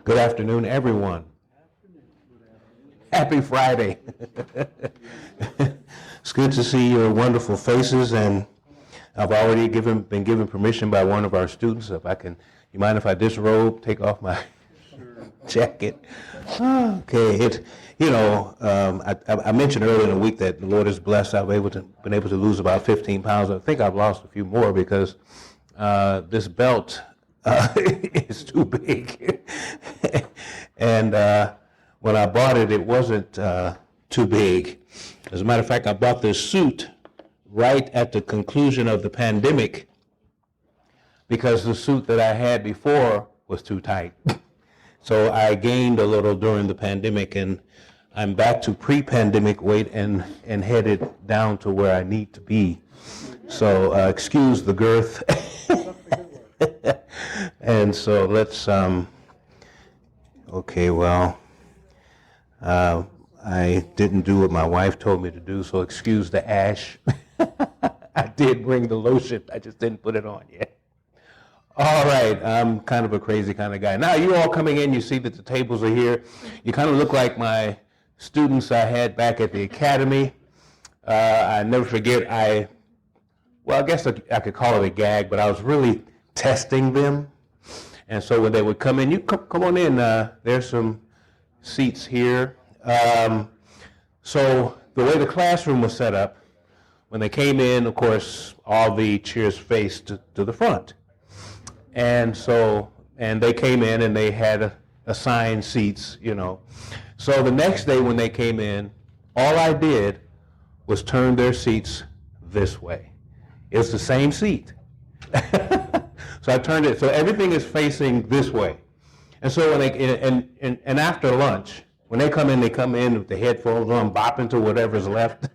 Good afternoon, everyone. Happy Friday. It's good to see your wonderful faces, and I've already been given permission by one of our students. If I can, you mind if I disrobe, take off my jacket? Okay. I mentioned earlier in the week that the Lord is blessed. I've been able to lose about 15 pounds. I think I've lost a few more because this belt is too big. And when I bought it, it wasn't too big. As a matter of fact, I bought this suit right at the conclusion of the pandemic because the suit that I had before was too tight. So I gained a little during the pandemic, and I'm back to pre-pandemic weight and headed down to where I need to be. So excuse the girth. And so let's, I didn't do what my wife told me to do, so excuse the ash. I did bring the lotion, I just didn't put it on yet. All right, I'm kind of a crazy kind of guy. Now you all coming in, you see that the tables are here. You kind of look like my students I had back at the academy. I never forget, I guess I could call it a gag, but I was really testing them. And so when they would come in, you come on in, there's some seats here. So the way the classroom was set up, when they came in, of course, all the chairs faced to the front. And they came in and they had assigned seats, So the next day when they came in, all I did was turn their seats this way. It's the same seat. So I turned it, so everything is facing this way. And so when and after lunch, when they come in with the headphones on, bopping to whatever's left,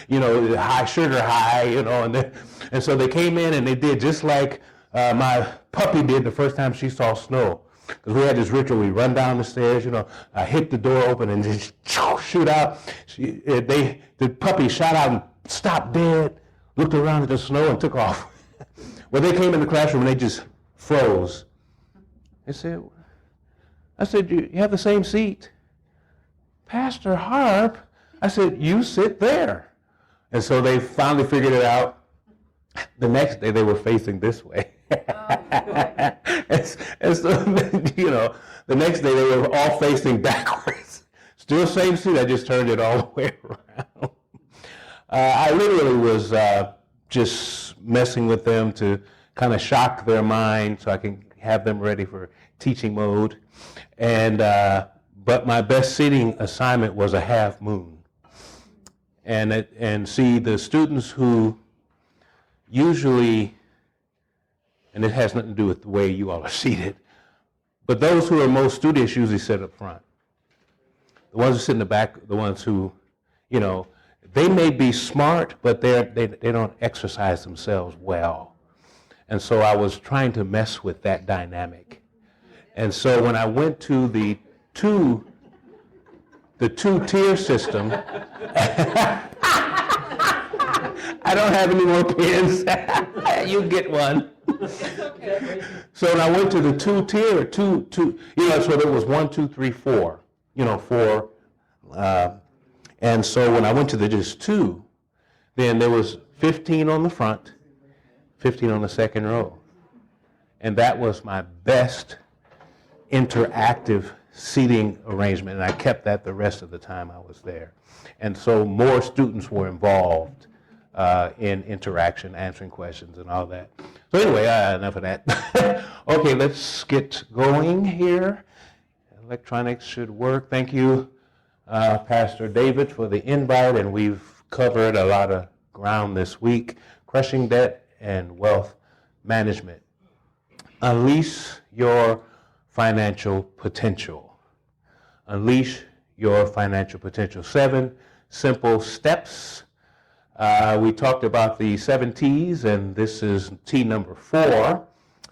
high sugar high, and so they came in and they did just like my puppy did the first time she saw snow. Because we had this ritual, we run down the stairs, I hit the door open and just shoot out. The puppy shot out and stopped dead, looked around at the snow and took off. Well, they came in the classroom and they just froze. I said, you have the same seat. Pastor Harpe, I said, you sit there. And so they finally figured it out. The next day they were facing this way. and so, the next day they were all facing backwards. Still same seat, I just turned it all the way around. I literally was just messing with them to kind of shock their mind so I can have them ready for teaching mode. But my best seating assignment was a half moon. And see, the students who usually, and it has nothing to do with the way you all are seated, but those who are most studious usually sit up front. The ones who sit in the back, the ones who, they may be smart, but they don't exercise themselves well. And so I was trying to mess with that dynamic. And so when I went to the two-tier system, I don't have any more pens. You get one. So when I went to the two-tier, so there was 1, 2, 3, 4, 4. And so when I went to the just 2, then there was 15 on the front, 15 on the second row. And that was my best interactive seating arrangement, and I kept that the rest of the time I was there. And so more students were involved in interaction, answering questions and all that. So anyway, enough of that. Okay, let's get going here. Electronics should work. Thank you, Pastor David, for the invite, and we've covered a lot of ground this week. Crushing debt and wealth management. Unleash your financial potential. Unleash your financial potential. 7 simple steps. We talked about the 7 T's, and this is T number 4.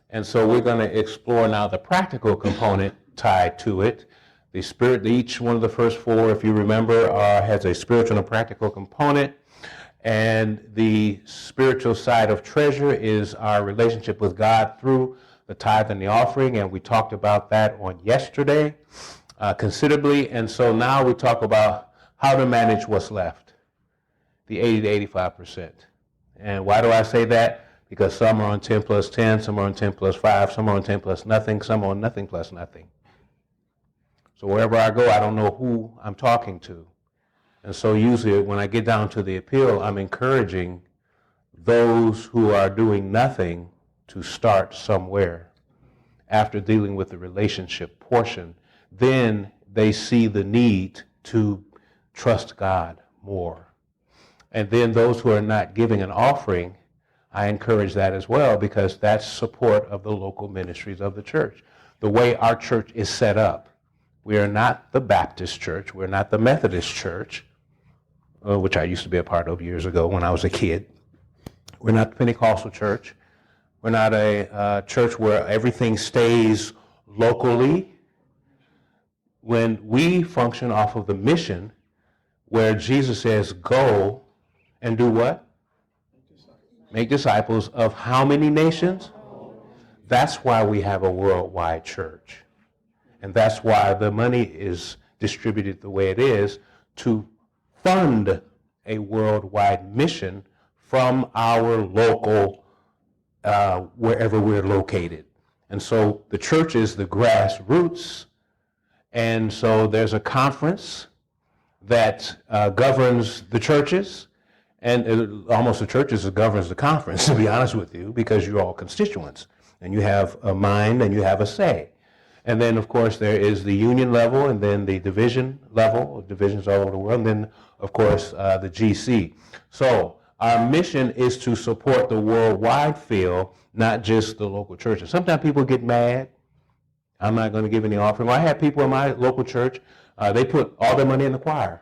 And so we're going to explore now the practical component tied to it. The spirit, each one of the first 4, if you remember, has a spiritual and practical component. And the spiritual side of treasure is our relationship with God through the tithe and the offering, and we talked about that on yesterday considerably. And so now we talk about how to manage what's left, the 80 to 85%. And why do I say that? Because some are on 10 plus 10, some are on 10 plus 5, some are on 10 plus nothing, some are on nothing plus nothing. So wherever I go, I don't know who I'm talking to. And so usually when I get down to the appeal, I'm encouraging those who are doing nothing to start somewhere. After dealing with the relationship portion, then they see the need to trust God more. And then those who are not giving an offering, I encourage that as well, because that's support of the local ministries of the church. The way our church is set up, we are not the Baptist church, we're not the Methodist church, which I used to be a part of years ago when I was a kid. We're not the Pentecostal church. We're not a church where everything stays locally. When we function off of the mission where Jesus says, go and do what? Make disciples of how many nations? That's why we have a worldwide church. And that's why the money is distributed the way it is, to fund a worldwide mission from our local, wherever we're located. And so the church is the grassroots. And so there's a conference that governs the churches, and almost the churches that governs the conference, to be honest with you, because you're all constituents, and you have a mind and you have a say. And then, of course, there is the union level, and then the division level, divisions all over the world, and then, of course, the GC. So our mission is to support the worldwide field, not just the local churches. Sometimes people get mad. I'm not going to give any offering. Well, I had people in my local church, they put all their money in the choir.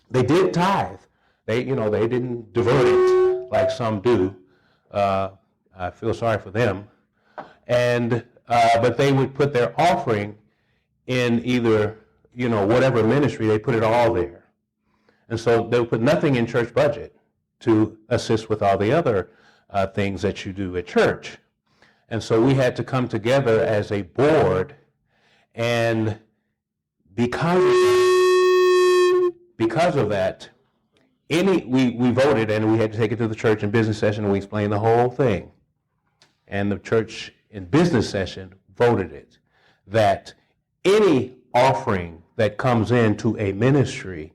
They did tithe. They didn't divert it like some do. I feel sorry for them. And but they would put their offering in either, whatever ministry, they put it all there. And so they would put nothing in church budget to assist with all the other things that you do at church. And so we had to come together as a board, and because of that, we voted, and we had to take it to the church in business session, and we explained the whole thing. And the church in business session voted it, that any offering that comes into a ministry,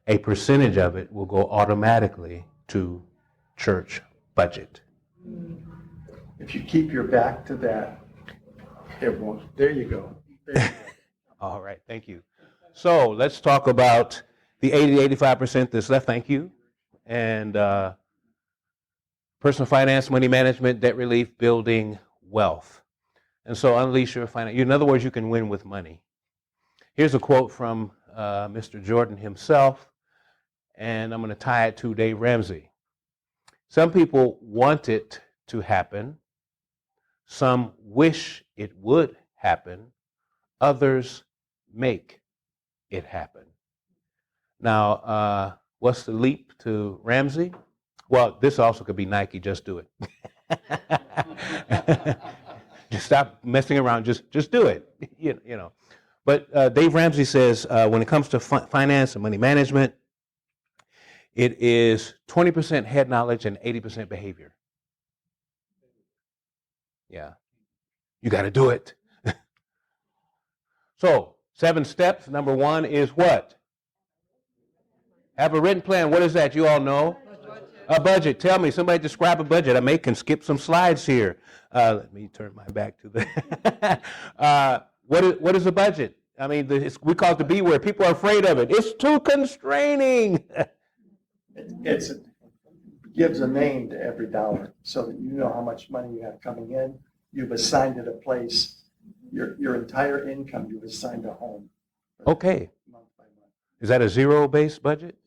a percentage of it will go automatically to church budget. If you keep your back to that, it won't. There you go. All right, thank you. So let's talk about the 80 to 85% that's left. Thank you. And personal finance, money management, debt relief, building wealth. And so unleash your finance. In other words, you can win with money. Here's a quote from Mr. Jordan himself, and I'm going to tie it to Dave Ramsey. Some people want it to happen. Some wish it would happen. Others make it happen. Now, what's the leap to Ramsey? Well, this also could be Nike. Just do it. Just stop messing around. Just do it. You know. But Dave Ramsey says when it comes to finance and money management, it is 20% head knowledge and 80% behavior. Yeah. You got to do it. So, 7 steps. Number 1 is what? Have a written plan. What is that? You all know? A budget. Tell me. Somebody describe a budget. I can skip some slides here. Let me turn my back to the... What is a budget? I mean, we call it the B word. People are afraid of it. It's too constraining. It gives a name to every dollar so that you know how much money you have coming in. You've assigned it a place. Your entire income, you've assigned a home. Okay. Month by month. Is that a zero-based budget?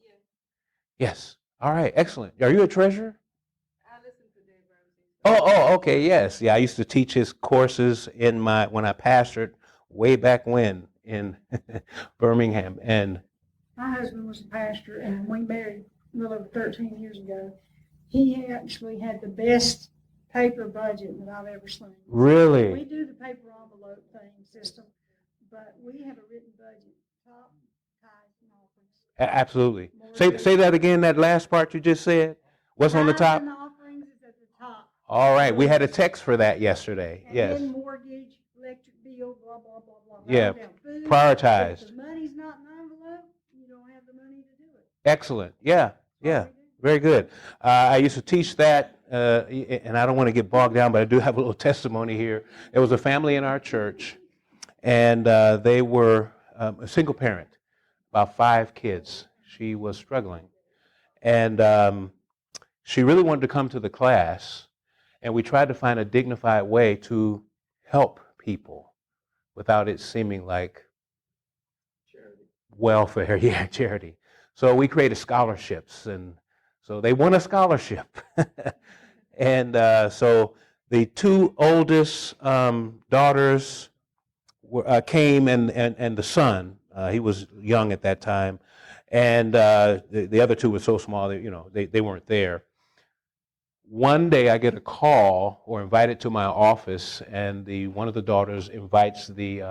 Yeah. Yes. All right. Excellent. Are you a treasurer? I listen to Dave Ramsey. Oh, okay. Yes. Yeah, I used to teach his courses when I pastored way back when in Birmingham. And my husband was a pastor, and we married a little over 13 years ago. He actually had the best paper budget that I've ever seen. We Really? do the paper envelope thing system, but we have a written budget, top, tithes, and offerings. Absolutely. Say that again, that last part you just said. What's on the Tithes top? and offerings is at the top. All right. We had a text for that yesterday. And Yes. then mortgage, electric bill, blah, blah, blah, blah. Yeah. Right down. Food. Prioritized. If the money's not in the envelope, you don't have the money to do it. Excellent. Yeah. Yeah. Very good. I used to teach that, and I don't want to get bogged down, but I do have a little testimony here. There was a family in our church, and they were a single parent, about 5 kids. She was struggling. And she really wanted to come to the class, and we tried to find a dignified way to help people without it seeming like Charity. welfare, yeah, charity. So we created scholarships, and so they won a scholarship. And so the 2 oldest daughters came, and the son, he was young at that time, and the other 2 were so small that they weren't there. One day I get a call or invited to my office, and one of the daughters invites the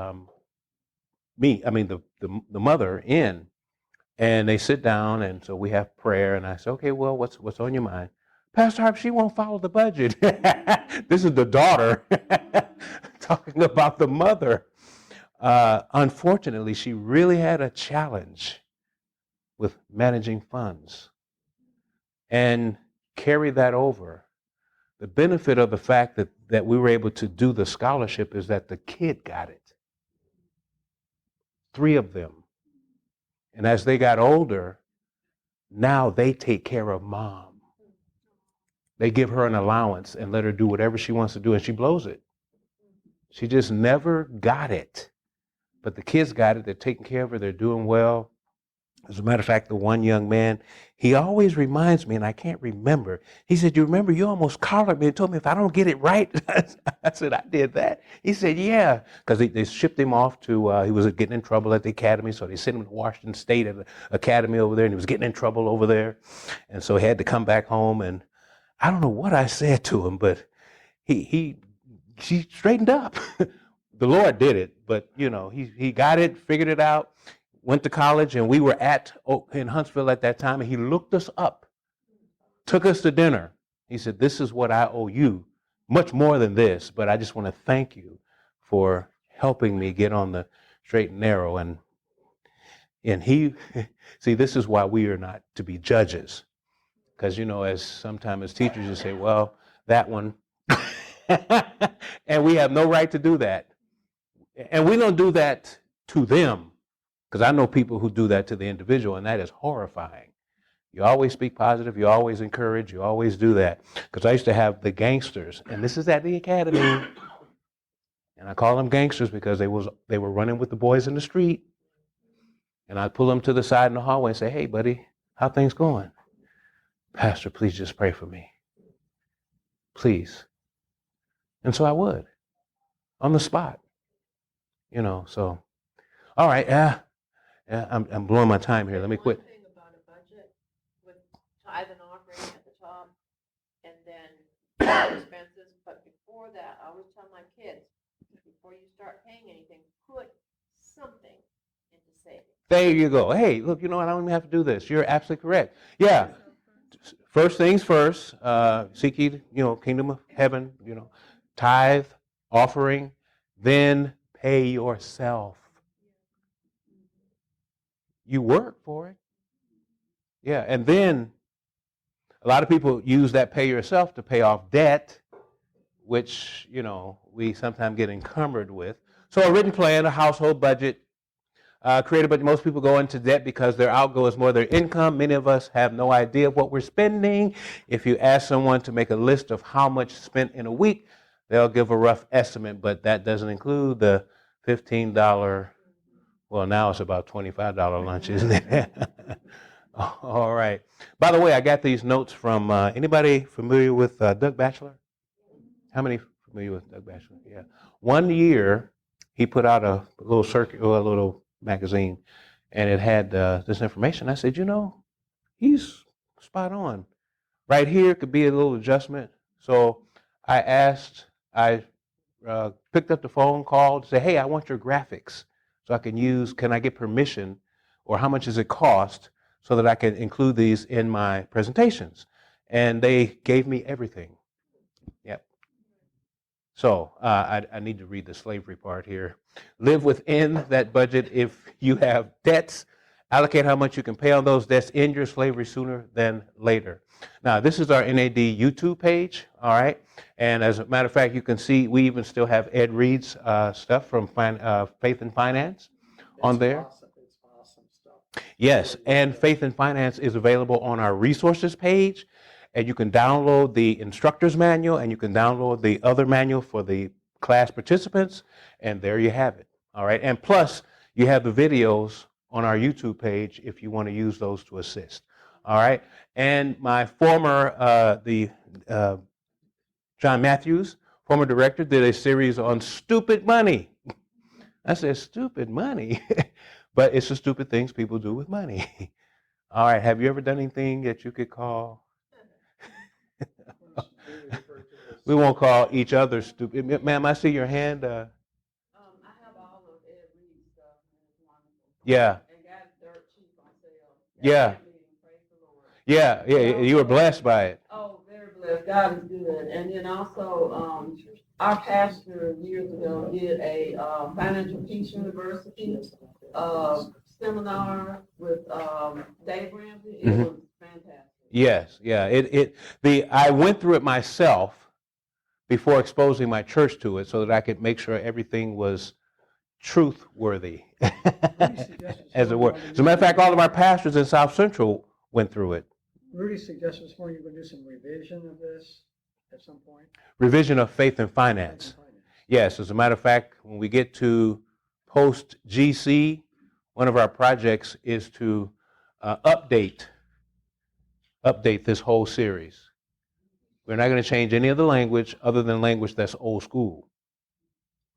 mother in. And they sit down, and so we have prayer, and I say, okay, well, what's on your mind? Pastor Harpe, she won't follow the budget. This is the daughter talking about the mother. Unfortunately, she really had a challenge with managing funds and carry that over. The benefit of the fact that we were able to do the scholarship is that the kid got it. 3 of them. And as they got older, now they take care of mom. They give her an allowance and let her do whatever she wants to do, and she blows it. She just never got it. But the kids got it. They're taking care of her. They're doing well. As a matter of fact, the one young man, he always reminds me, and I can't remember. He said, you remember you almost collared me and told me if I don't get it right. I said, I did that. He said, yeah, because they shipped him off to, he was getting in trouble at the academy, so they sent him to Washington State at the academy over there, and he was getting in trouble over there. And so he had to come back home, and I don't know what I said to him, but he straightened up. The Lord did it, but, he got it, figured it out. Went to college, and we were in Huntsville at that time, and he looked us up, took us to dinner. He said, this is what I owe you, much more than this, but I just want to thank you for helping me get on the straight and narrow. And he, see, this is why we are not to be judges, because, as sometimes as teachers, you say, well, that one, and we have no right to do that. And we don't do that to them. Because I know people who do that to the individual, and that is horrifying. You always speak positive. You always encourage. You always do that. Because I used to have the gangsters, and this is at the academy, and I call them gangsters because they were running with the boys in the street, and I'd pull them to the side in the hallway and say, hey, buddy, how things going? Pastor, please just pray for me. Please. And so I would, on the spot, so, all right, yeah, I'm blowing my time here. Let me quit. One thing about a budget with tithe and offering at the top, and then expenses. But before that, I always tell my kids, before you start paying anything, put something into savings. There you go. Hey, look, I don't even have to do this. You're absolutely correct. Yeah. First things first. Seek ye, kingdom of heaven. Tithe, offering, then pay yourself. You work for it. Yeah, and then a lot of people use that pay yourself to pay off debt, which, we sometimes get encumbered with. So a written plan, a household budget, created, but most people go into debt because their outgo is more their income. Many of us have no idea of what we're spending. If you ask someone to make a list of how much spent in a week, they'll give a rough estimate, but that doesn't include the $15, well, now it's about $25 lunch, isn't it? All right. By the way, I got these notes from, anybody familiar with Doug Batchelor? How many familiar with Doug Batchelor? Yeah. One year, he put out a little circuit, or a little magazine, and it had this information. I said, he's spot on. Right here could be a little adjustment. So I picked up the phone, called, say, hey, I want your graphics so I can use, can I get permission or how much does it cost so that I can include these in my presentations? And they gave me everything. Yep. So I need to read the slavery part here. Live within that budget. If you have debts, allocate how much you can pay on those debts. End your slavery sooner than later. Now, this is our NAD YouTube page, all right? And as a matter of fact, you can see we even still have Ed Reed's stuff from Faith and Finance on there. It's awesome stuff. Yes, and Faith and Finance is available on our resources page, and you can download the instructor's manual, and you can download the other manual for the class participants, and there you have it, all right? And plus, you have the videos on our YouTube page if you want to use those to assist, all right? And my former, John Matthews, former director, did a series on stupid money. I said, stupid money? But it's the stupid things people do with money. All right, have you ever done anything that you could call? We won't call each other stupid. Ma'am, I see your hand. I have all of Ed Reed's stuff, and it's wonderful. Yeah. And got dirt cheap on sale. Yeah. Praise the Lord. Yeah, you were blessed by it. Oh, very blessed. God is good. And then also, our pastor years ago did a Financial Peace University seminar with Dave Ramsey. It was fantastic. Yes, yeah. I went through it myself before exposing my church to it so that I could make sure everything was truth-worthy, as it were. As a matter of fact, all of our pastors in South Central went through it. Rudy suggested this morning you're going to do some revision of this at some point. Revision of Faith and Finance. Yes, as a matter of fact, when we get to post-GC, one of our projects is to update this whole series. We're not going to change any of the language other than language that's old school.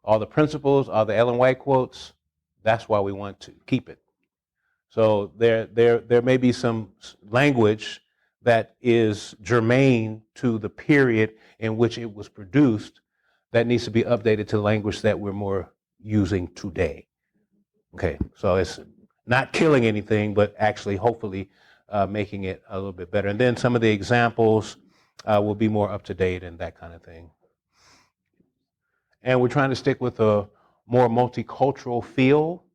All the principles, all the Ellen White quotes, that's why we want to keep it. So there may be some language that is germane to the period in which it was produced that needs to be updated to language that we're more using today. Okay, so it's not killing anything, but actually hopefully making it a little bit better. And then some of the examples will be more up to date and that kind of thing. And we're trying to stick with a more multicultural feel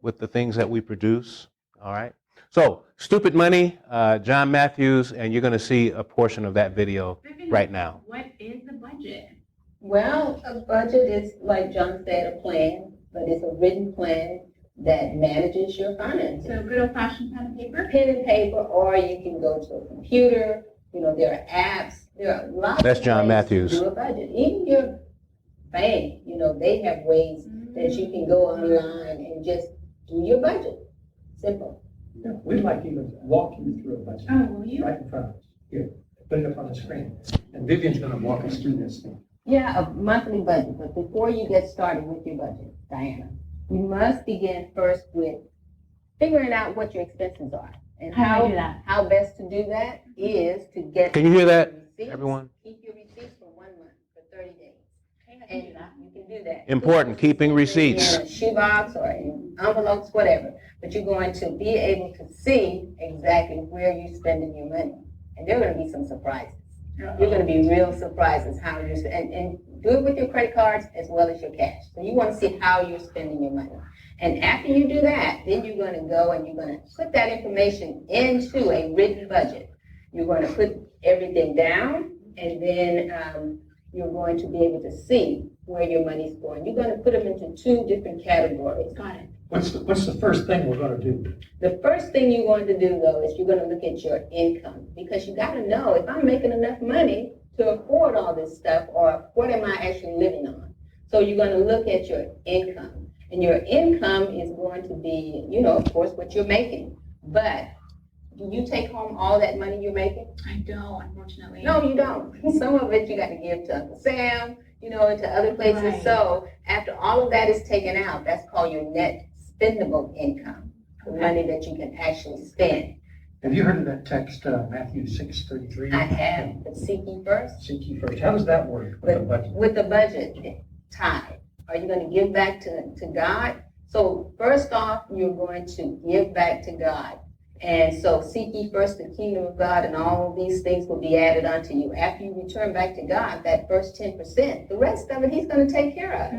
with the things that we produce. All right. So, Stupid Money, John Matthews, and you're going to see a portion of that video right now. What is the budget? Well, a budget is, like John said, a plan, but it's a written plan that manages your finances. So good old fashioned pen and paper? Pen and paper, or you can go to a computer. You know, there are apps. There are lots That's of John ways Matthews. to do a budget. Even your bank, you know, they have ways that you can go online and just do your budget. Simple. Yeah, we'd like to even walk you through a budget. Oh, will you? Right in front of us. Here, put it up on the screen. And Vivian's going to walk us through this thing. Yeah, a monthly budget. But before you get started with your budget, Diana, you must begin first with figuring out what your expenses are. And How do I do that? How best to do that is to get. Can you hear that, receipts. everyone? Keep your receipts for 1 month, for 30 days. Okay, I can do that. You can do that. Important, keeping receipts. In a shoebox or in envelopes, whatever. But you're going to be able to see exactly where you're spending your money. And there are going to be some surprises. You're going to be real surprises how you're and do it with your credit cards as well as your cash. So you want to see how you're spending your money. And after you do that, then you're going to go and you're going to put that information into a written budget. You're going to put everything down, and then you're going to be able to see where your money's going. You're going to put them into 2 different categories. Got it. What's the first thing we're going to do? The first thing you're going to do, though, is you're going to look at your income, because you got to know if I'm making enough money to afford all this stuff, or what am I actually living on. So you're going to look at your income, and your income is going to be, you know, of course, what you're making. But do you take home all that money you're making? I don't, unfortunately. No, you don't. Some of it you got to give to Uncle Sam, you know, to other places. Right. So after all of that is taken out, that's called your net spendable income, the money that you can actually spend. Have you heard of that text, Matthew 6:33? I have, but seek ye first. Seek ye first. How does that work with the budget? With the budget, tithe, are you going to give back to God? So first off, you're going to give back to God. And so seek ye first the kingdom of God, and all these things will be added unto you. After you return back to God, that first 10%, the rest of it he's going to take care of.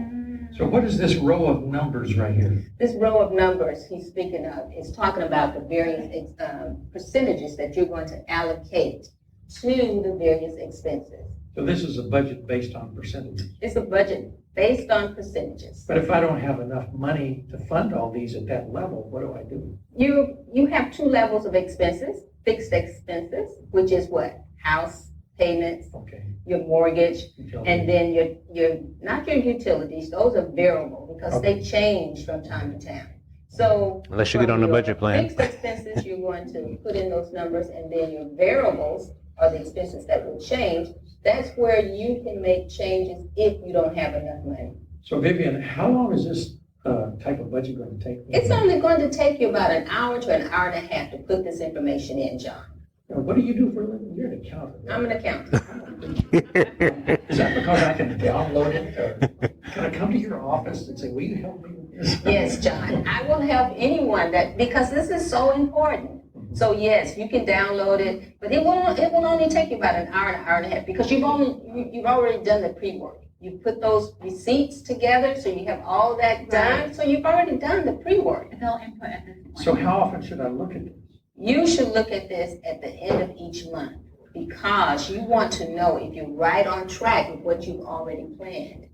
So what is this row of numbers right here? This row of numbers he's speaking of is talking about the various percentages that you're going to allocate to the various expenses. So this is a budget based on percentages. It's a budget based on percentages. But if I don't have enough money to fund all these at that level, what do I do? You have two levels of expenses: fixed expenses, which is what? House payments, Okay. your mortgage, Utility. and then your not your utilities. Those are variable because they change from time to time. So Unless you get from on the your budget plan. Fixed expenses, you're going to put in those numbers, and then your variables are the expenses that will change. That's where you can make changes if you don't have enough money. So Vivian, how long is this type of budget going to take? It's only going to take you about an hour to an hour and a half to put this information in, John. Now, what do you do for a living? You're an accountant. I'm an accountant. Is that because I can download it? Or can I come to your office and say, will you help me with this? Yes, John, I will help anyone because this is so important. So yes, you can download it, but it will only take you about an hour and a half because you've already done the pre-work. You put those receipts together, so you have all that done. So you've already done the pre-work. They'll input at this point. So how often should I look at this? You should look at this at the end of each month because you want to know if you're right on track with what you've already planned.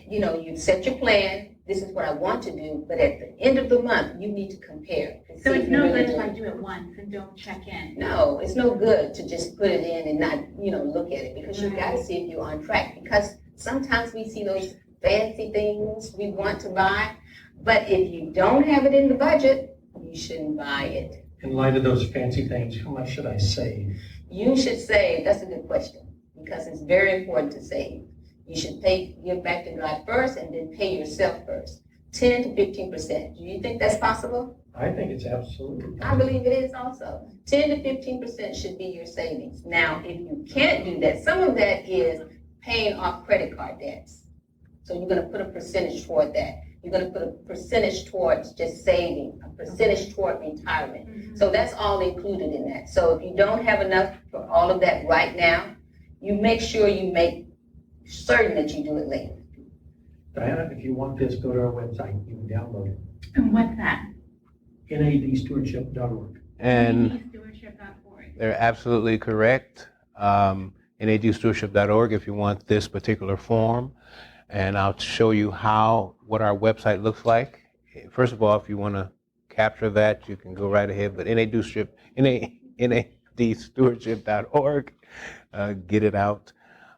You know, you've set your plan. This is what I want to do, but at the end of the month, you need to compare. So it's no good if I do it once and don't check in. No, it's no good to just put it in and not, look at it because you've got to see if you're on track. Because sometimes we see those fancy things we want to buy, but if you don't have it in the budget, you shouldn't buy it. In light of those fancy things, how much should I save? You should save. That's a good question because it's very important to save. You should give back to God first and then pay yourself first. 10 to 15%. Do you think that's possible? I think it's absolutely. I believe it is also. 10 to 15% should be your savings. Now, if you can't do that, some of that is paying off credit card debts. So you're going to put a percentage toward that. You're going to put a percentage towards just saving, a percentage toward retirement. Mm-hmm. So that's all included in that. So if you don't have enough for all of that right now, you make sure you make certain that you do it later. Diana, if you want this, go to our website. You can download it. And what's that? NADstewardship.org. And Stewardship.org. they're absolutely correct. NADstewardship.org if you want this particular form. And I'll show you what our website looks like. First of all, if you want to capture that, you can go right ahead. But NADstewardship.org, get it out.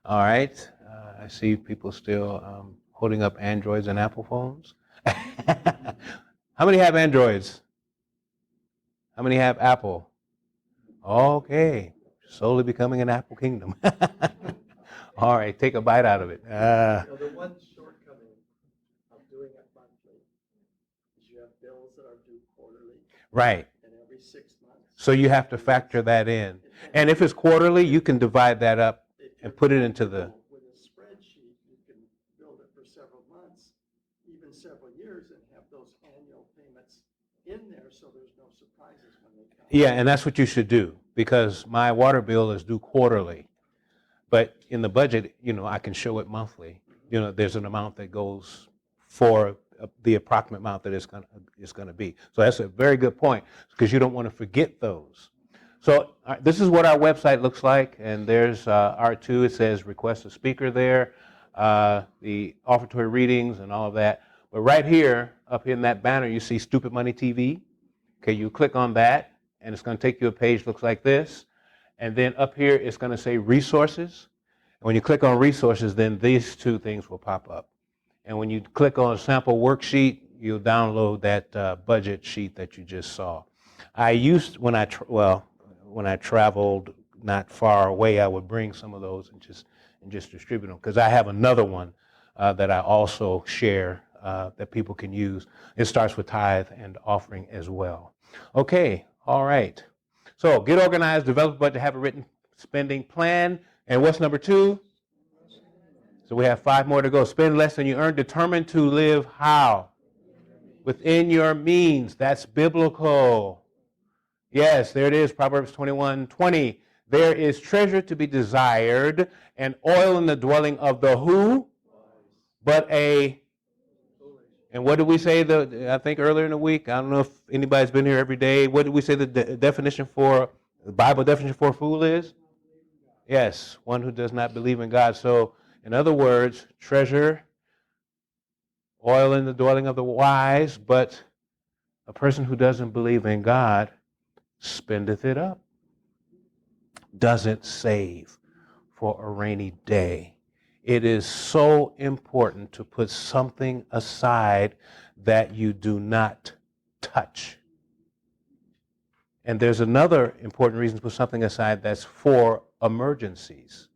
All right. I see people still holding up Androids and Apple phones. How many have Androids? How many have Apple? Okay. Slowly becoming an Apple kingdom. All right, take a bite out of it. The one shortcoming of doing it monthly is you have bills that are due quarterly Right. and every 6 months. So you have to factor that in. And if it's quarterly, you can divide that up and put it into the... With a spreadsheet, you can build it for several months, even several years, and have those annual payments in there so there's no surprises when they come. Yeah, and that's what you should do because my water bill is due quarterly. But in the budget, I can show it monthly. There's an amount that goes for the approximate amount that it's going to be. So that's a very good point because you don't want to forget those. So this is what our website looks like, and there's R2. It says request a speaker there, the offertory readings and all of that. But right here, up in that banner, you see Stupid Money TV. Okay, you click on that, and it's going to take you a page that looks like this. And then up here, it's going to say resources. And when you click on resources, then these two things will pop up. And when you click on a sample worksheet, you'll download that budget sheet that you just saw. When I traveled not far away, I would bring some of those and just distribute them because I have another one that I also share that people can use. It starts with tithe and offering as well. Okay, all right. So get organized, develop a budget, have a written spending plan. And what's number 2? So we have 5 more to go. Spend less than you earn. Determined to live how? Within your means. That's biblical. Yes, there it is, Proverbs 21:20. There is treasure to be desired and oil in the dwelling of the who? But and what did we say, I think earlier in the week? I don't know if anybody's been here every day. What did we say the Bible definition for a fool is? Yes, one who does not believe in God. So, in other words, treasure, oil in the dwelling of the wise, but a person who doesn't believe in God spendeth it up. Doesn't save for a rainy day. It is so important to put something aside that you do not touch. And there's another important reason to put something aside that's for emergencies.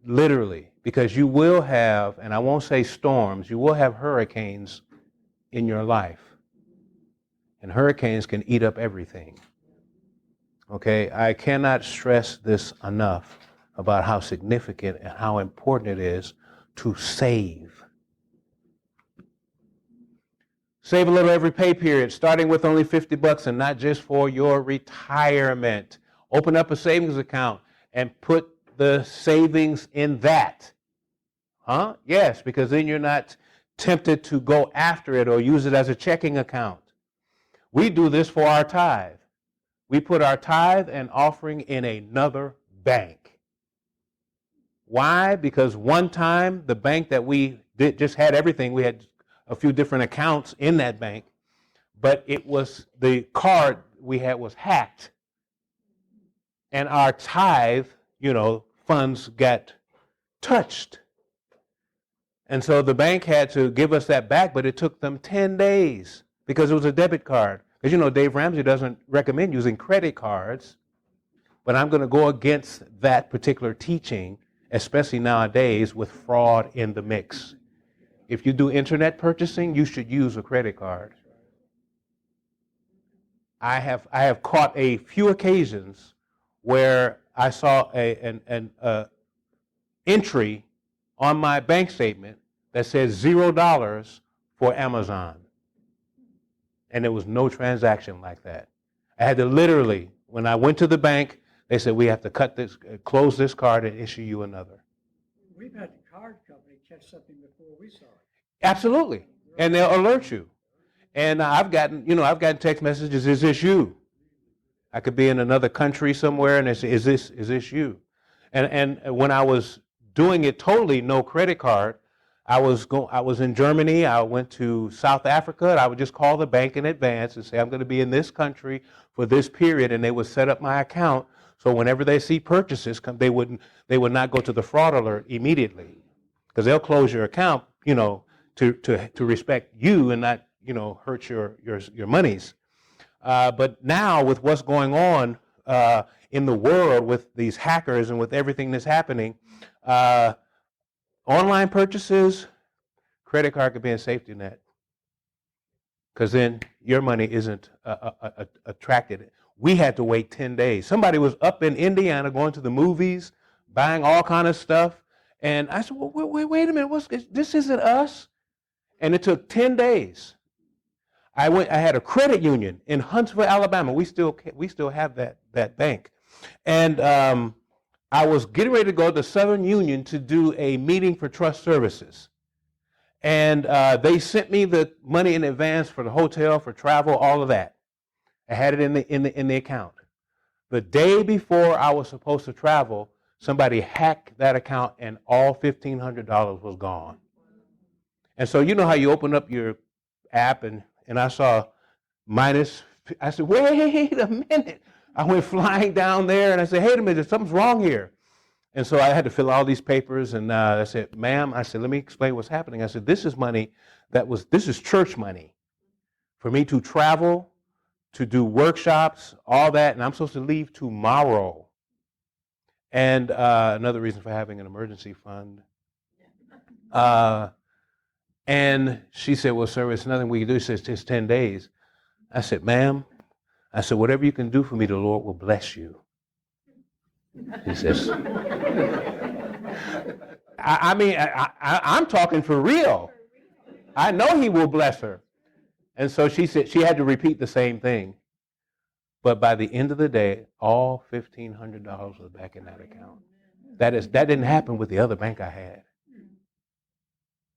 Literally, because you will have, and I won't say storms, you will have hurricanes in your life. And hurricanes can eat up everything. Okay, I cannot stress this enough about how significant and how important it is to save. Save a little every pay period, starting with only $50 and not just for your retirement. Open up a savings account and put the savings in that. Huh? Yes, because then you're not tempted to go after it or use it as a checking account. We do this for our tithe. We put our tithe and offering in another bank. Why? Because one time the bank that we just had everything, we had a few different accounts in that bank, but it was the card we had was hacked. And our tithe, funds got touched. And so the bank had to give us that back, but it took them 10 days because it was a debit card. Because Dave Ramsey doesn't recommend using credit cards, but I'm going to go against that particular teaching, especially nowadays with fraud in the mix. If you do internet purchasing, you should use a credit card. I have caught a few occasions where I saw an entry on my bank statement that says $0 for Amazon. And there was no transaction like that. I had to literally, when I went to the bank, they said, we have to close this card and issue you another. We've had the card company catch something before we saw it. Absolutely. And they'll alert you. And I've gotten text messages, is this you? I could be in another country somewhere and they say, is this you? And when I was doing it totally no credit card, I was in Germany, I went to South Africa, and I would just call the bank in advance and say, I'm going to be in this country for this period, and they would set up my account so whenever they see purchases come, they would not go to the fraud alert immediately, because they'll close your account, to respect you and not, hurt your monies. But now with what's going on in the world with these hackers and with everything that's happening, online purchases, credit card could be a safety net, because then your money isn't attracted. We had to wait 10 days. Somebody was up in Indiana going to the movies, buying all kind of stuff, and I said, well, wait a minute, this isn't us? And it took 10 days. I had a credit union in Huntsville, Alabama. We still have that bank, and I was getting ready to go to Southern Union to do a meeting for trust services. And they sent me the money in advance for the hotel, for travel, all of that. I had it in the account. The day before I was supposed to travel, somebody hacked that account and all $1,500 was gone. And so you know how you open up your app and I saw minus, I said, wait a minute. I went flying down there and I said, hey, a minute, something's wrong here. And so I had to fill all these papers and I said, ma'am, I said, let me explain what's happening. I said, this is money this is church money for me to travel, to do workshops, all that, and I'm supposed to leave tomorrow. And another reason for having an emergency fund. And she said, well, sir, it's nothing we can do. She says, it's 10 days. I said, ma'am, I said, whatever you can do for me, the Lord will bless you. He says, I'm talking for real. I know he will bless her. And so she said she had to repeat the same thing. But by the end of the day, all $1,500 was back in that account. That didn't happen with the other bank I had.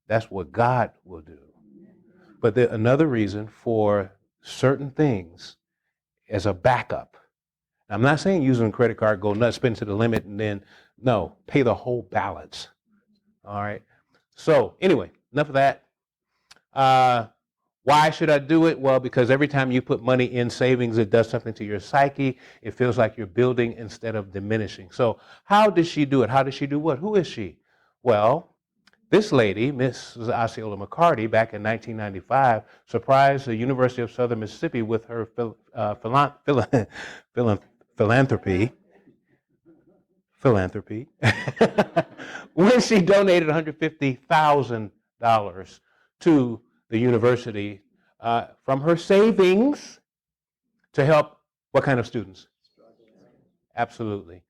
That's what God will do. But another reason for certain things as a backup. I'm not saying using a credit card, go nuts, spend to the limit, and then, no, pay the whole balance. All right? So, anyway, enough of that. Why should I do it? Well, because every time you put money in savings, it does something to your psyche. It feels like you're building instead of diminishing. So, how did she do it? How did she do what? Who is she? Well, this lady, Mrs. Osceola McCarty, back in 1995, surprised the University of Southern Mississippi with her philanthropy, when she donated $150,000 to the university from her savings to help what kind of students? Absolutely.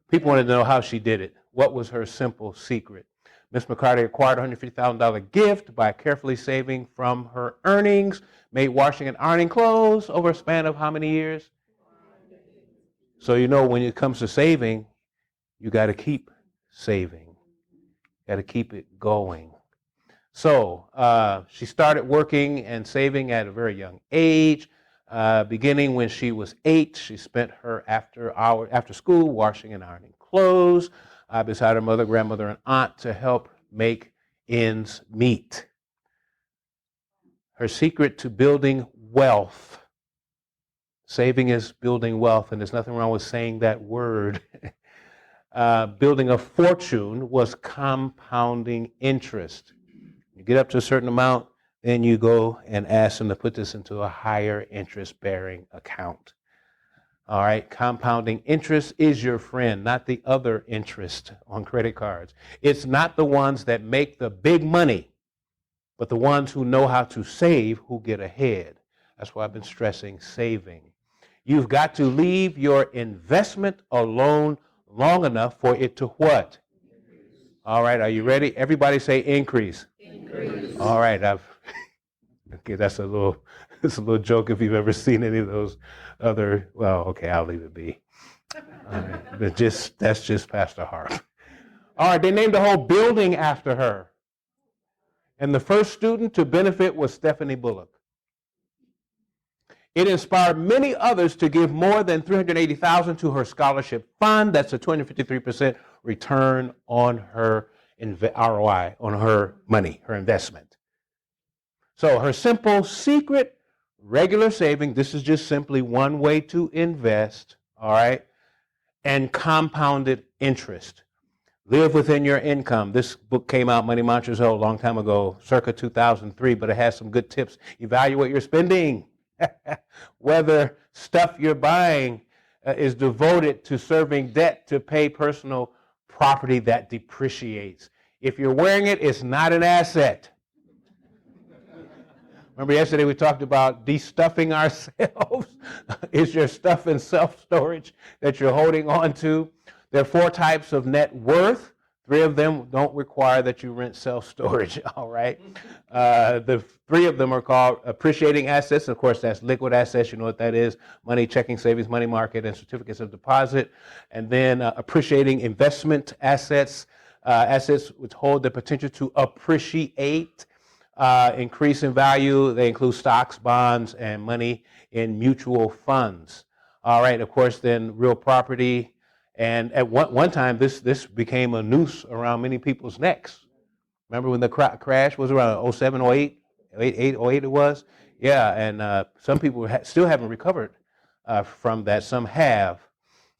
People wanted to know how she did it. What was her simple secret? Miss McCarty acquired a $150,000 gift by carefully saving from her earnings, made washing and ironing clothes over a span of how many years? So you know when it comes to saving, you got to keep saving. Got to keep it going. So she started working and saving at a very young age. Beginning when she was 8, she spent her after school washing and ironing clothes beside her mother, grandmother, and aunt to help make ends meet. Her secret to building wealth. Saving is building wealth, and there's nothing wrong with saying that word. Building a fortune was compounding interest. You get up to a certain amount, then you go and ask them to put this into a higher interest-bearing account. All right, compounding interest is your friend, not the other interest on credit cards. It's not the ones that make the big money, but the ones who know how to save who get ahead. That's why I've been stressing saving. You've got to leave your investment alone long enough for it to what? All right, are you ready? Everybody say increase. Increase. All right, okay, that's a little joke if you've ever seen any of those other, well, okay, I'll leave it be. All right, but that's just Pastor Harpe. All right, they named the whole building after her. And the first student to benefit was Stephanie Bullock. It inspired many others to give more than $380,000 to her scholarship fund. That's a 253% return on her ROI, on her money, her investment. So her simple secret, regular saving, this is just simply one way to invest, all right, and compounded interest. Live within your income. This book came out, Money Mantras, a long time ago, circa 2003, but it has some good tips. Evaluate your spending. Whether stuff you're buying is devoted to serving debt to pay personal property that depreciates. If you're wearing it, it's not an asset. Remember yesterday we talked about de-stuffing ourselves? Is your stuff in self-storage that you're holding on to? There are 4 types of net worth. 3 of them don't require that you rent self-storage, all right? The 3 of them are called appreciating assets. Of course, that's liquid assets. You know what that is. Money, checking, savings, money market, and certificates of deposit. And then appreciating investment assets, assets which hold the potential to appreciate, increase in value. They include stocks, bonds, and money in mutual funds. All right, of course, then real property. And at one time, this became a noose around many people's necks. Remember when the crash was around 07, 08 it was? Yeah, and some people still haven't recovered from that. Some have.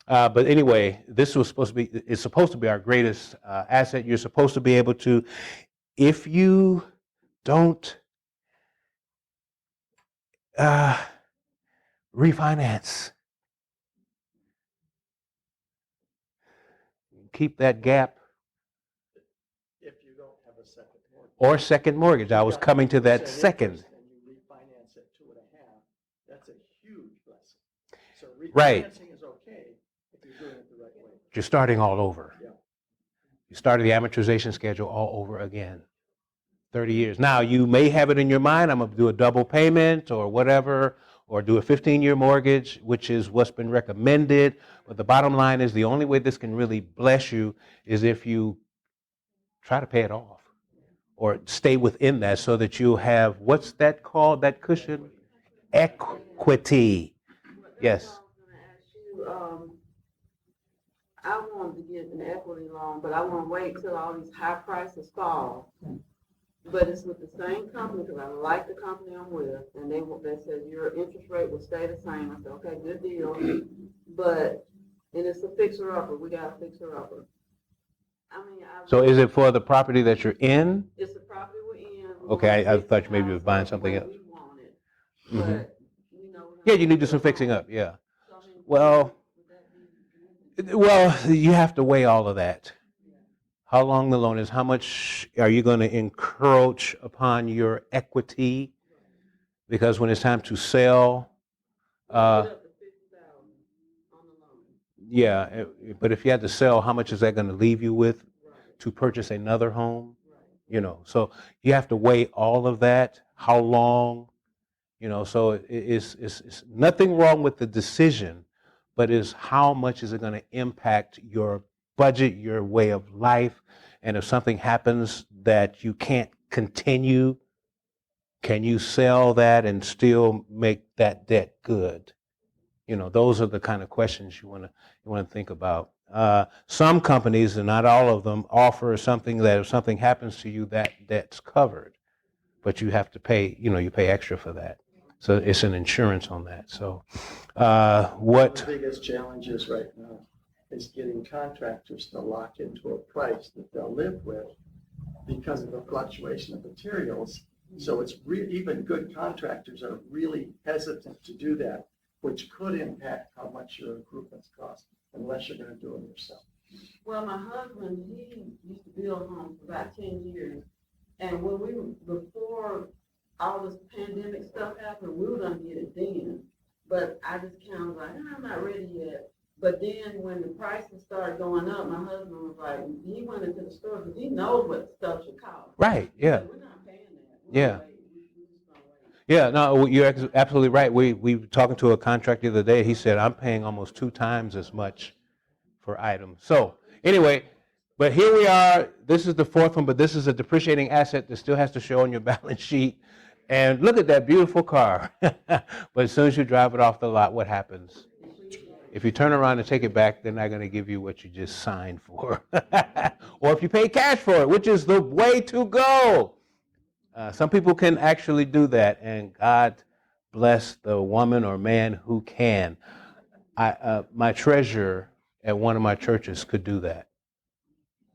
But anyway, it's supposed to be our greatest asset. You're supposed to be able to, if you don't refinance, keep that gap. If you don't have a second mortgage. Or second mortgage. I was coming to that second. And you refinance at 2.5, that's a huge blessing. Right. Refinancing is okay if you're doing it the right way. You're starting all over. Yeah. You started the amortization schedule all over again. 30 years. Now, you may have it in your mind, I'm going to do a double payment or whatever, or do a 15-year mortgage, which is what's been recommended. But the bottom line is the only way this can really bless you is if you try to pay it off or stay within that so that you have, what's that called, that cushion? Equity. Yes. I was gonna ask you, I wanted to get an equity loan, but I want to wait till all these high prices fall. But it's with the same company, because I like the company I'm with, and they said your interest rate will stay the same. I said, okay, good deal. But, and it's a fixer-upper, we got a fixer-upper. I mean, So is it for the property that you're in? It's the property we're in. Okay, I thought you maybe you were buying something else. We want it, Mhm. but, you know. Yeah, you need to do some fixing up, yeah. So, I mean, Well, would that be- Well, you have to weigh all of that. How long the loan is, how much are you going to encroach upon your equity? Because when it's time to sell, Put up to $50,000 on the loan. yeah, but if you had to sell, how much is that going to leave you with to purchase another home? You know, so you have to weigh all of that. How long? You know, so it's nothing wrong with the decision, but is how much is it going to impact your budget, your way of life, and if something happens that you can't continue, can you sell that and still make that debt good? You know, those are the kind of questions you want to think about. Some companies, and not all of them, offer something that if something happens to you, that debt's covered, but you have to pay. You know, you pay extra for that. So it's an insurance on that. So what? The biggest challenge is right now is getting contractors to lock into a price that they'll live with because of the fluctuation of materials. So it's even good contractors are really hesitant to do that, which could impact how much your improvements cost unless you're going to do them yourself. Well, my husband, he used to build homes for about 10 years. And before all this pandemic stuff happened, we were going to get it then. But I just kind of like, I'm not ready yet. But then when the prices started going up, my husband was like, he went into the store because he knows what stuff should cost. Right. Yeah. We're not paying that. Yeah. We're just gonna wait. Yeah, no, you're absolutely right. We were talking to a contractor the other day. He said, I'm paying almost 2 times as much for items. So anyway, but here we are. This is the fourth one, but this is a depreciating asset that still has to show on your balance sheet. And look at that beautiful car. But as soon as you drive it off the lot, what happens? If you turn around and take it back, they're not going to give you what you just signed for. Or if you pay cash for it, which is the way to go. Some people can actually do that, and God bless the woman or man who can. My treasurer at one of my churches could do that.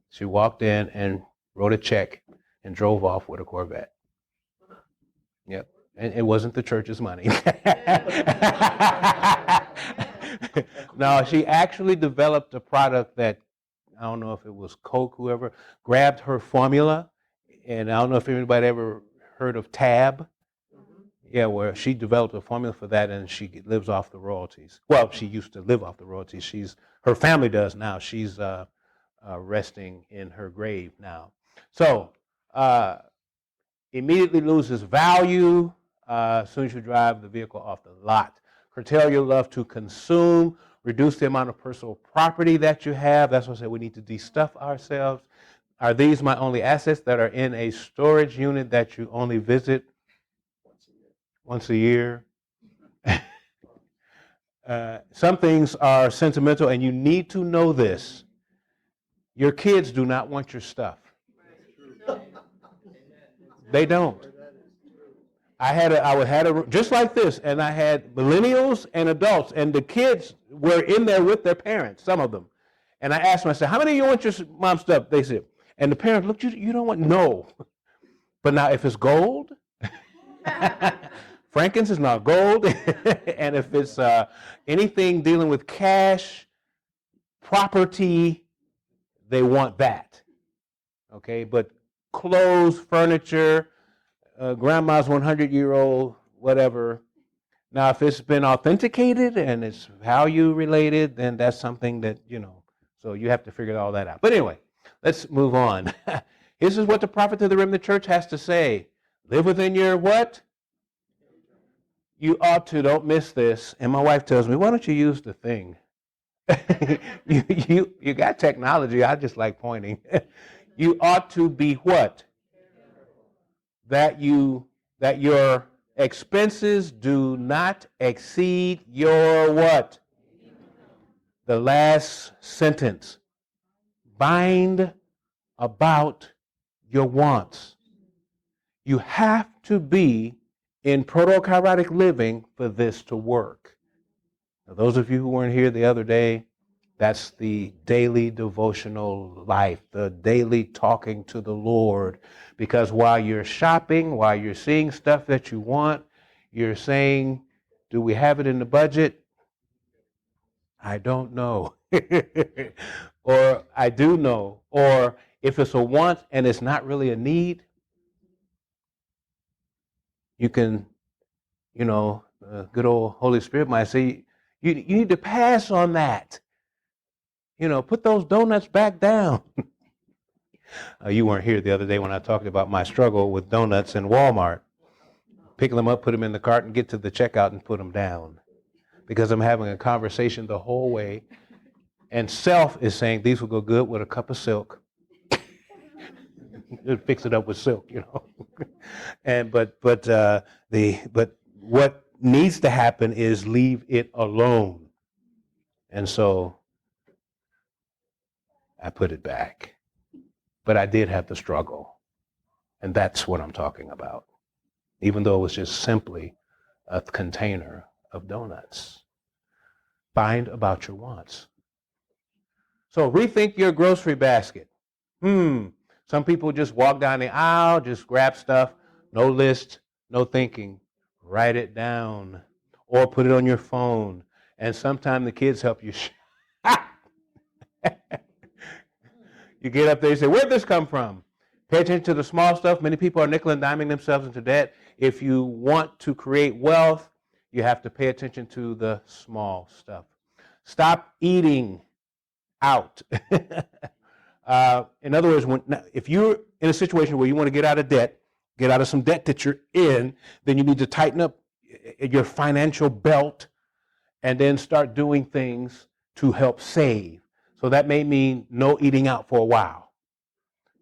She walked in and wrote a check and drove off with a Corvette. Yep, and it wasn't the church's money. No, she actually developed a product that, I don't know if it was Coke, whoever, grabbed her formula. And I don't know if anybody ever heard of Tab. Yeah, where she developed a formula for that, and she lives off the royalties. Well, she used to live off the royalties. Her family does now. She's resting in her grave now. So immediately loses value as soon as you drive the vehicle off the lot. Curtail your love to consume. Reduce the amount of personal property that you have. That's why I said we need to de-stuff ourselves. Are these my only assets that are in a storage unit that you only visit once a year? Some things are sentimental, and you need to know this. Your kids do not want your stuff. They don't. I had a just like this, and I had millennials and adults, and the kids were in there with their parents, some of them. And I asked them, I said, how many of you want your mom's stuff? They said, and the parents looked, you don't want, no. But now if it's gold, frankincense is not gold, and if it's anything dealing with cash, property, they want that. Okay, but clothes, furniture, grandma's 100-year-old, whatever, Now, if it's been authenticated and it's value related, then that's something that, so you have to figure all that out. But anyway, let's move on. This is what the prophet to the remnant church has to say. Live within your what? You ought to, don't miss this. And my wife tells me, why don't you use the thing? you got technology. I just like pointing. You ought to be what? That your expenses do not exceed your what? The last sentence. Bind about your wants. You have to be in proto-kairotic living for this to work. Now, those of you who weren't here the other day, that's the daily devotional life, the daily talking to the Lord. Because while you're shopping, while you're seeing stuff that you want, you're saying, do we have it in the budget? I don't know. Or I do know. Or if it's a want and it's not really a need, you can, good old Holy Spirit might say, you need to pass on that. Put those donuts back down. You weren't here the other day when I talked about my struggle with donuts in Walmart. Pick them up, put them in the cart, and get to the checkout and put them down. Because I'm having a conversation the whole way. And self is saying, these will go good with a cup of silk. Fix it up with silk, And but what needs to happen is leave it alone. And so I put it back. But I did have the struggle. And that's what I'm talking about. Even though it was just simply a container of donuts. Bind about your wants. So rethink your grocery basket. Some people just walk down the aisle, just grab stuff, no list, no thinking. Write it down or put it on your phone. And sometimes the kids help you. You get up there and say, where'd this come from? Pay attention to the small stuff. Many people are nickel and diming themselves into debt. If you want to create wealth, you have to pay attention to the small stuff. Stop eating out. In other words, if you're in a situation where you want to get out of debt, get out of some debt that you're in, then you need to tighten up your financial belt and then start doing things to help save. So that may mean no eating out for a while.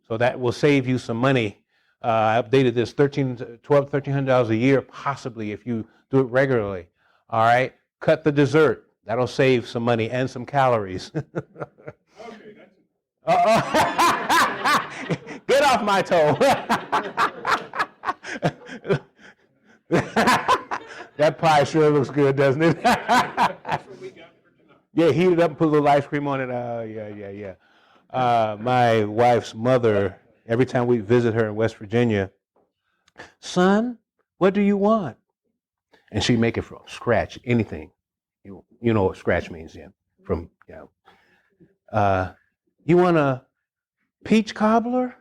So that will save you some money. I updated this, $1,300 a year, possibly, if you do it regularly. All right? Cut the dessert. That'll save some money and some calories. Get off my toe. That pie sure looks good, doesn't it? Yeah, heat it up and put a little ice cream on it. Yeah. My wife's mother, every time we visit her in West Virginia, son, what do you want? And she'd make it from scratch, anything. You know what scratch means, yeah. You want a peach cobbler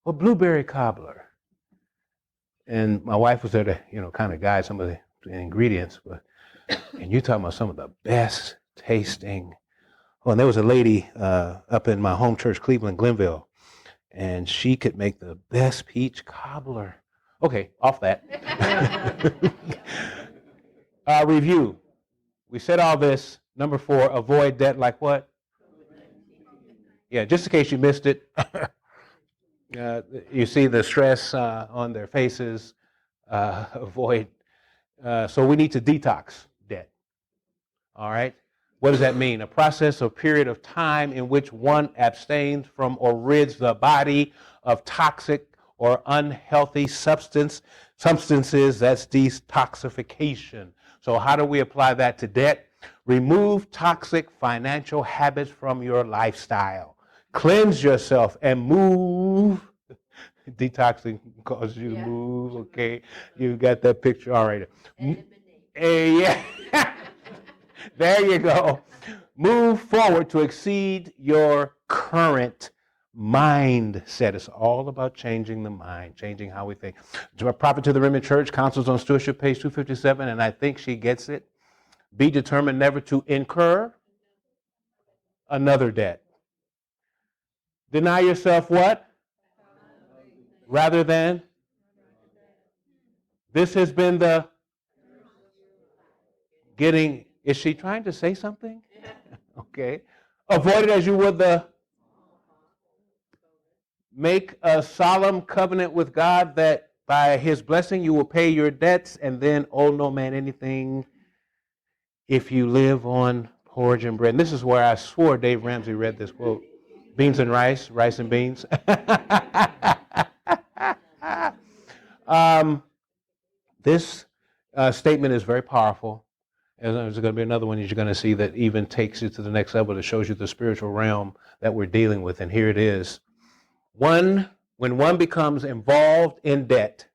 or blueberry cobbler? And my wife was there to, kind of guide some of the ingredients. And you're talking about some of the best tasting. Oh, and there was a lady up in my home church, Cleveland, Glenville, and she could make the best peach cobbler. Okay, off that. Review. We said all this. Number 4, avoid debt like what? Yeah, just in case you missed it. You see the stress on their faces. Avoid. So we need to detox debt. All right? What does that mean? A process or period of time in which one abstains from or rids the body of toxic or unhealthy substances. That's detoxification. So how do we apply that to debt? Remove toxic financial habits from your lifestyle. Cleanse yourself and move. Detoxing causes you to move, okay? You got that picture, all right. Yeah. There you go. Move forward to exceed your current mindset. It's all about changing the mind, changing how we think. Prophet to the Remnant Church, Counsels on Stewardship, page 257, and I think she gets it. Be determined never to incur another debt. Deny yourself what? Rather than? This has been the getting, is she trying to say something? Okay. Avoid it as you would the, make a solemn covenant with God that by his blessing you will pay your debts, and then owe no man anything if you live on porridge and bread. And this is where I swore Dave Ramsey read this quote. Beans and rice, rice and beans. This statement is very powerful. And there's going to be another one that you're going to see that even takes you to the next level, that shows you the spiritual realm that we're dealing with. And here it is. When one becomes involved in debt,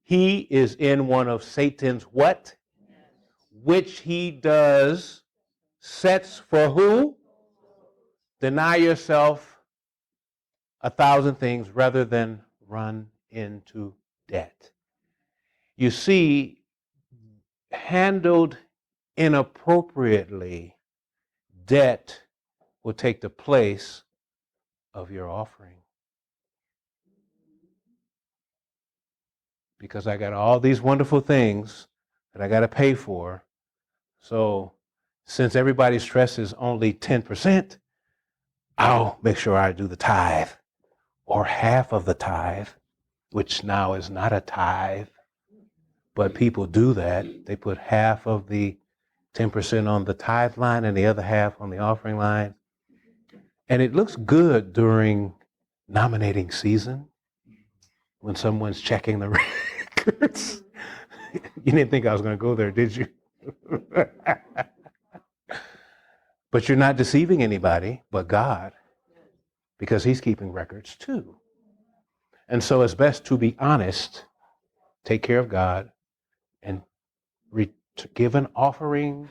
he is in one of Satan's what? Which he does sets for who? Deny yourself 1,000 things rather than run into debt. You see, handled inappropriately, debt will take the place of your offering. Because I got all these wonderful things that I got to pay for. So since everybody's stress is only 10%, I'll make sure I do the tithe, or half of the tithe, which now is not a tithe. But people do that. They put half of the 10% on the tithe line and the other half on the offering line. And it looks good during nominating season when someone's checking the records. You didn't think I was going to go there, did you? But you're not deceiving anybody but God, because he's keeping records too. And so it's best to be honest, take care of God, and give an offering,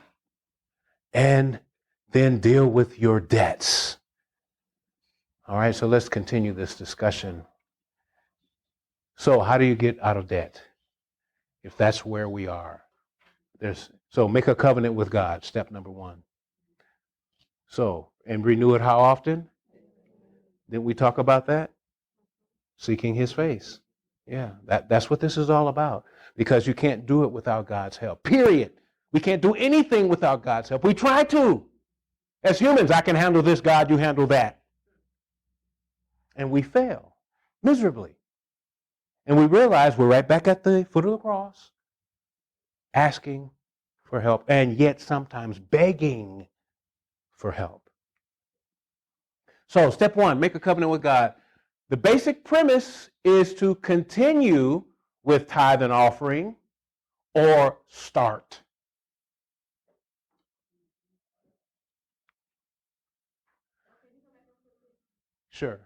and then deal with your debts. All right, so let's continue this discussion. So how do you get out of debt? If that's where we are. So make a covenant with God, step number 1. So, and renew it how often? Didn't we talk about that? Seeking his face. Yeah, that's what this is all about. Because you can't do it without God's help. Period. We can't do anything without God's help. We try to. As humans, I can handle this, God, you handle that. And we fail miserably. And we realize we're right back at the foot of the cross, asking for help, and yet sometimes begging for help. So, step 1, make a covenant with God. The basic premise is to continue with tithe and offering, or start. Sure.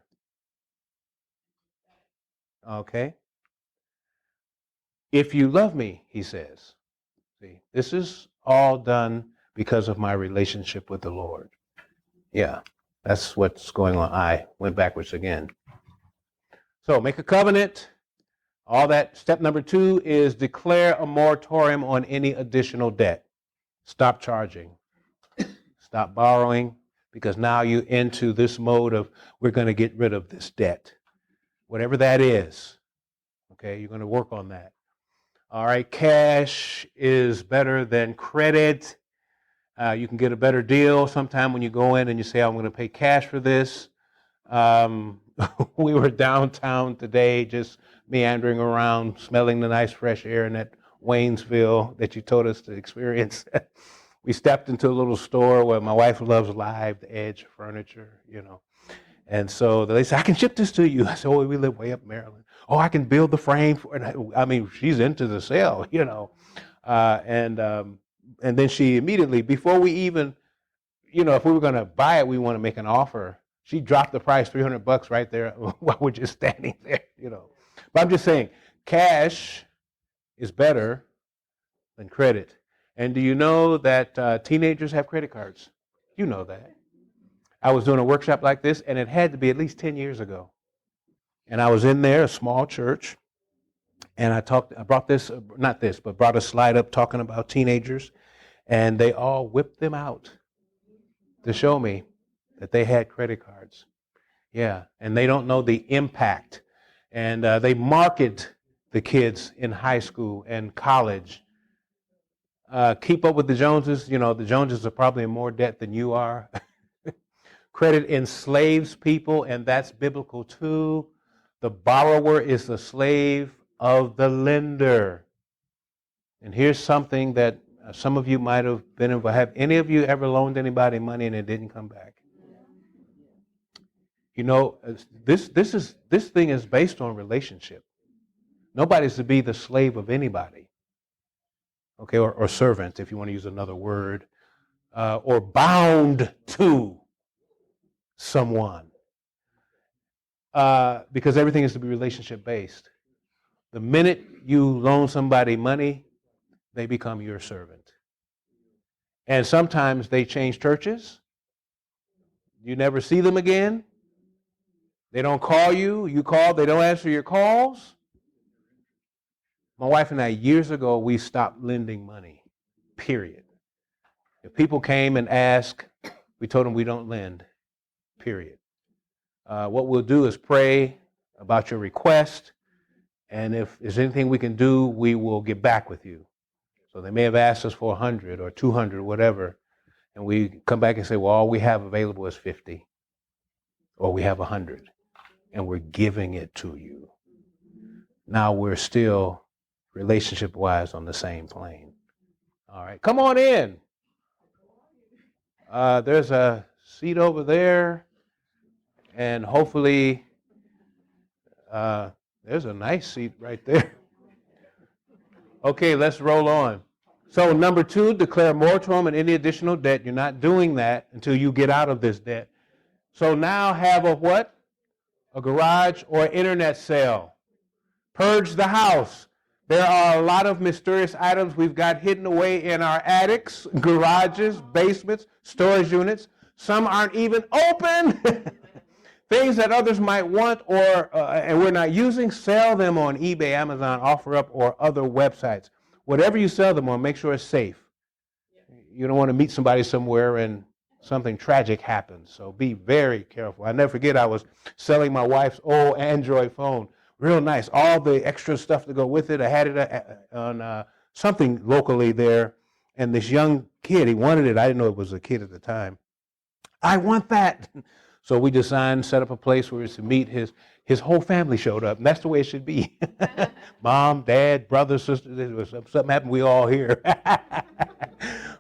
Okay. If you love me, he says. See, this is all done because of my relationship with the Lord. Yeah, that's what's going on. I went backwards again. So make a covenant. All that. Step number 2 is declare a moratorium on any additional debt. Stop charging. Stop borrowing, because now you're into this mode of, we're going to get rid of this debt. Whatever that is. Okay, you're going to work on that. All right, cash is better than credit. You can get a better deal sometime when you go in and you say, I'm going to pay cash for this. We were downtown today, just meandering around, smelling the nice fresh air in that Waynesville that you told us to experience. We stepped into a little store where my wife loves Live Edge furniture, you know. And so they said, I can ship this to you. I said, oh, we live way up Maryland. Oh, I can build the frame for it. I mean, she's into the sale, you know. And then she immediately, before we even, you know, if we were going to buy it, we want to make an offer. She dropped the price $300 right there while we're just standing there, you know. But I'm just saying, cash is better than credit. And do you know that teenagers have credit cards? You know that. I was doing a workshop like this, and it had to be at least 10 years ago. And I was in there, a small church, and I brought brought a slide up talking about teenagers, and they all whipped them out to show me that they had credit cards. Yeah, and they don't know the impact. And they market the kids in high school and college. Keep up with the Joneses. You know, the Joneses are probably in more debt than you are. Credit enslaves people, and that's biblical too. The borrower is the slave of the lender. And here's something that some of you might have been involved. Have any of you ever loaned anybody money and it didn't come back? You know, this thing is based on relationship. Nobody's to be the slave of anybody. Okay, or servant, if you want to use another word, or bound to someone. Because everything is to be relationship based. The minute you loan somebody money, they become your servant. And sometimes they change churches. You never see them again. They don't call you. You call, they don't answer your calls. My wife and I, years ago, we stopped lending money, period. If people came and asked, we told them we don't lend, period. What we'll do is pray about your request, and if there's anything we can do, we will get back with you. So they may have asked us for 100 or 200, whatever, and we come back and say, well, all we have available is 50, or we have 100, and we're giving it to you. Now we're still relationship-wise on the same plane. All right, come on in. There's a seat over there, and hopefully there's a nice seat right there. Okay, let's roll on. So number 2, declare moratorium on any additional debt. You're not doing that until you get out of this debt. So now have a what? A garage or internet sale. Purge the house. There are a lot of mysterious items we've got hidden away in our attics, garages, basements, storage units. Some aren't even open. Things that others might want and we're not using, sell them on eBay, Amazon, OfferUp, or other websites. Whatever you sell them on, make sure it's safe. You don't want to meet somebody somewhere and something tragic happens. So be very careful. I never forget I was selling my wife's old Android phone. Real nice. All the extra stuff to go with it. I had it on something locally there. And this young kid, he wanted it. I didn't know it was a kid at the time. I want that. So we designed, set up a place where we to meet. His whole family showed up. And that's the way it should be. Mom, dad, brother, sister. Something happened, we all here.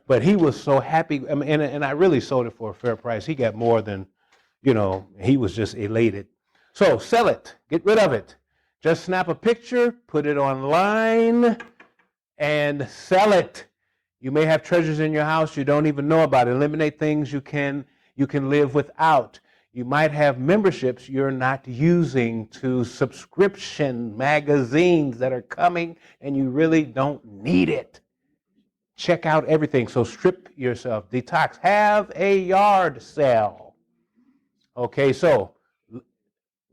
But he was so happy. I mean, and I really sold it for a fair price. He got more than, he was just elated. So sell it. Get rid of it. Just snap a picture, put it online, and sell it. You may have treasures in your house you don't even know about. Eliminate things you can live without. You might have memberships you're not using to subscription magazines that are coming and you really don't need it. Check out everything. So strip yourself. Detox. Have a yard sale. Okay, so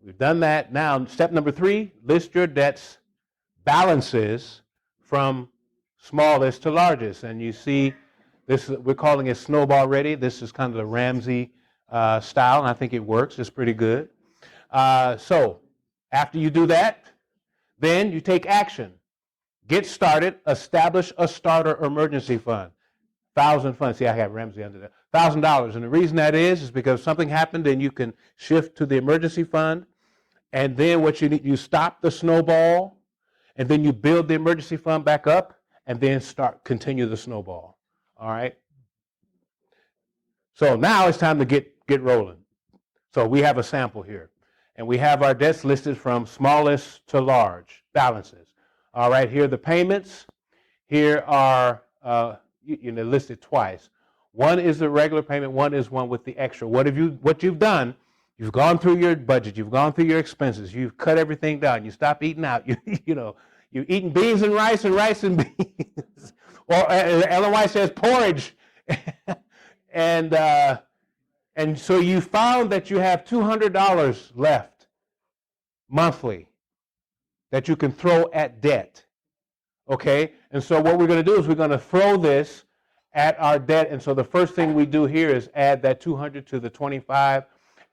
we've done that. Now, step number 3, list your debts balances from smallest to largest. And you see, this we're calling it snowball ready. This is kind of the Ramsey style, and I think it works. It's pretty good. So after you do that, then you take action. Get started. Establish a starter emergency fund. 1,000 funds. See, I have Ramsey under there. $1,000. And the reason that is because something happened and you can shift to the emergency fund. And then what you need, you stop the snowball, and then you build the emergency fund back up, and then continue the snowball. All right? So now it's time to get rolling. So we have a sample here. And we have our debts listed from smallest to large balances. All right, here are the payments. Here are listed twice. One is the regular payment, one is one with the extra. What you've done, you've gone through your budget, you've gone through your expenses, you've cut everything down, you stop eating out, you're eating beans and rice and beans. Or Ellen White says porridge. And And so you found that you have $200 left monthly that you can throw at debt. Okay? And so what we're going to do is we're going to throw this at our debt. And so the first thing we do here is add that 200 to the 25.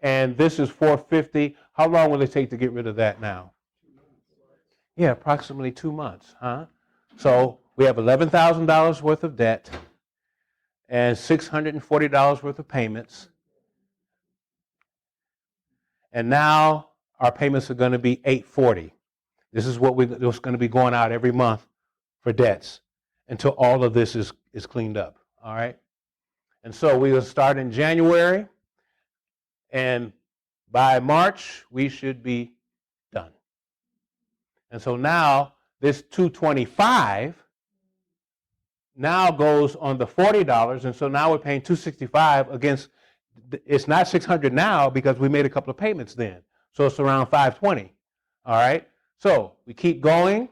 And this is 450. How long will it take to get rid of that now? Yeah, approximately 2 months, huh? So we have $11,000 worth of debt and $640 worth of payments. And now our payments are going to be $840. This is what's going to be going out every month for debts until all of this is cleaned up, all right? And so we will start in January, and by March, we should be done. And so now this $225 now goes on the $40, and so now we're paying $265 against, it's not $600 now because we made a couple of payments then. So it's around $520, all right? So we keep going,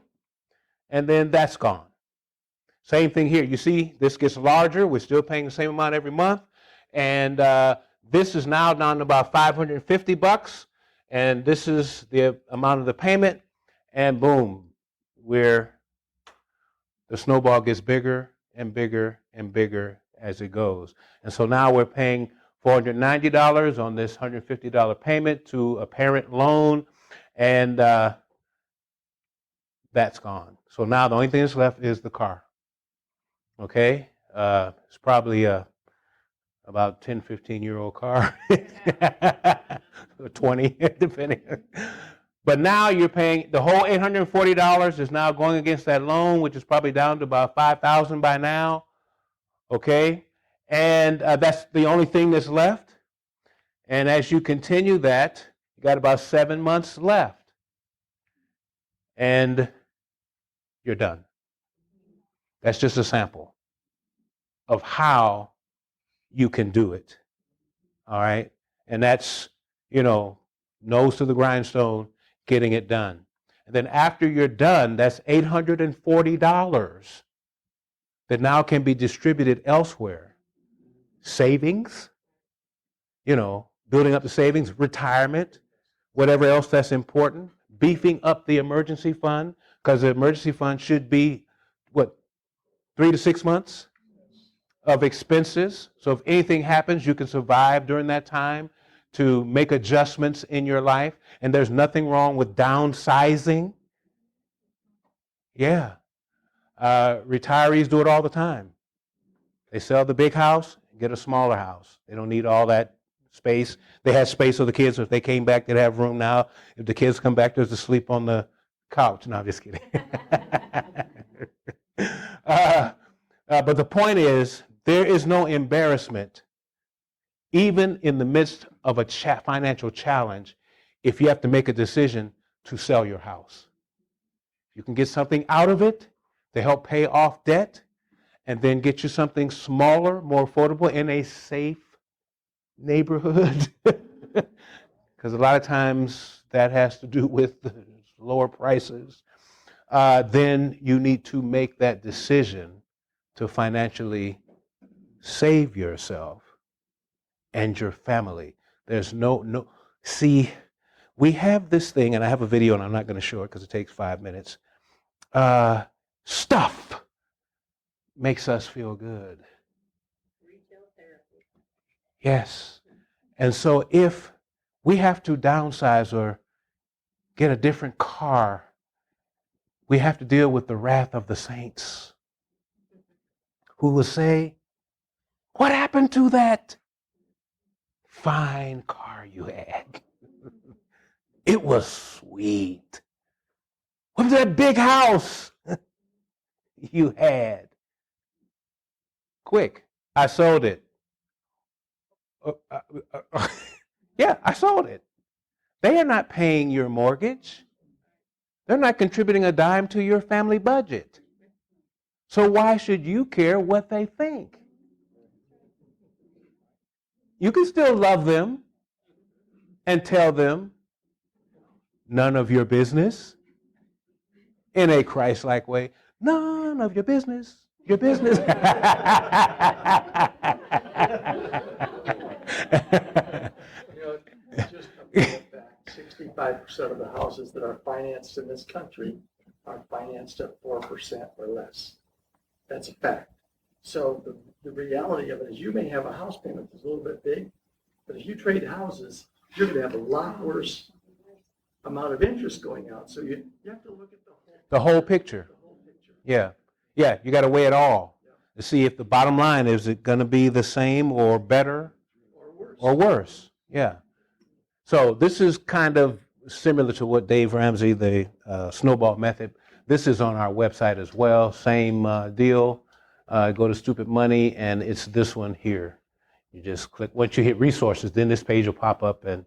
and then that's gone. Same thing here. You see, this gets larger. We're still paying the same amount every month, and this is now down to about $550, and this is the amount of the payment, and boom, the snowball gets bigger and bigger and bigger as it goes. And so now we're paying $490 on this $150 payment to a parent loan, and that's gone. So now the only thing that's left is the car. Okay? It's probably about 10, 15-year-old car. Or 20, depending. But now you're paying, the whole $840 is now going against that loan, which is probably down to about $5,000 by now. Okay? And that's the only thing that's left. And as you continue that, you got about 7 months left. And you're done. That's just a sample of how you can do it. All right? And that's, nose to the grindstone, getting it done. And then after you're done, that's $840 that now can be distributed elsewhere. Savings, building up the savings, retirement, whatever else that's important, beefing up the emergency fund, because the emergency fund should be, 3 to 6 months of expenses. So if anything happens, you can survive during that time to make adjustments in your life. And there's nothing wrong with downsizing. Yeah. Retirees do it all the time. They sell the big house, get a smaller house. They don't need all that space. They had space so the kids, if they came back, they'd have room now. If the kids come back, there's to sleep on the couch. No, I'm just kidding. But the point is, there is no embarrassment, even in the midst of a financial challenge, if you have to make a decision to sell your house. You can get something out of it to help pay off debt, and then get you something smaller, more affordable, in a safe neighborhood. Because a lot of times that has to do with the lower prices. Then you need to make that decision to financially save yourself and your family. There's see, we have this thing, and I have a video, and I'm not going to show it because it takes 5 minutes. Stuff makes us feel good. Retail therapy. Yes. And so if we have to downsize or get a different car, we have to deal with the wrath of the saints, who will say, "What happened to that fine car you had? It was sweet. What was that big house you had? Quick, I sold it." Yeah, I sold it. They are not paying your mortgage. They're not contributing a dime to your family budget. So why should you care what they think? You can still love them and tell them, "None of your business," in a Christ-like way. None of your business. Your business. You know, just a fact, 65% of the houses that are financed in this country are financed at 4% or less. That's a fact. So the reality of it is you may have a house payment that's a little bit big, but if you trade houses, you're going to have a lot worse amount of interest going out. So you have to look at The whole picture. the whole picture. Yeah. Yeah, you got to weigh it all to see if the bottom line is it going to be the same or better Or worse. or worse. Yeah. So this is kind of similar to what Dave Ramsey, the snowball method. This is on our website as well. Same deal. Go to Stupid Money, and it's this one here. You just click. Once you hit resources, then this page will pop up, and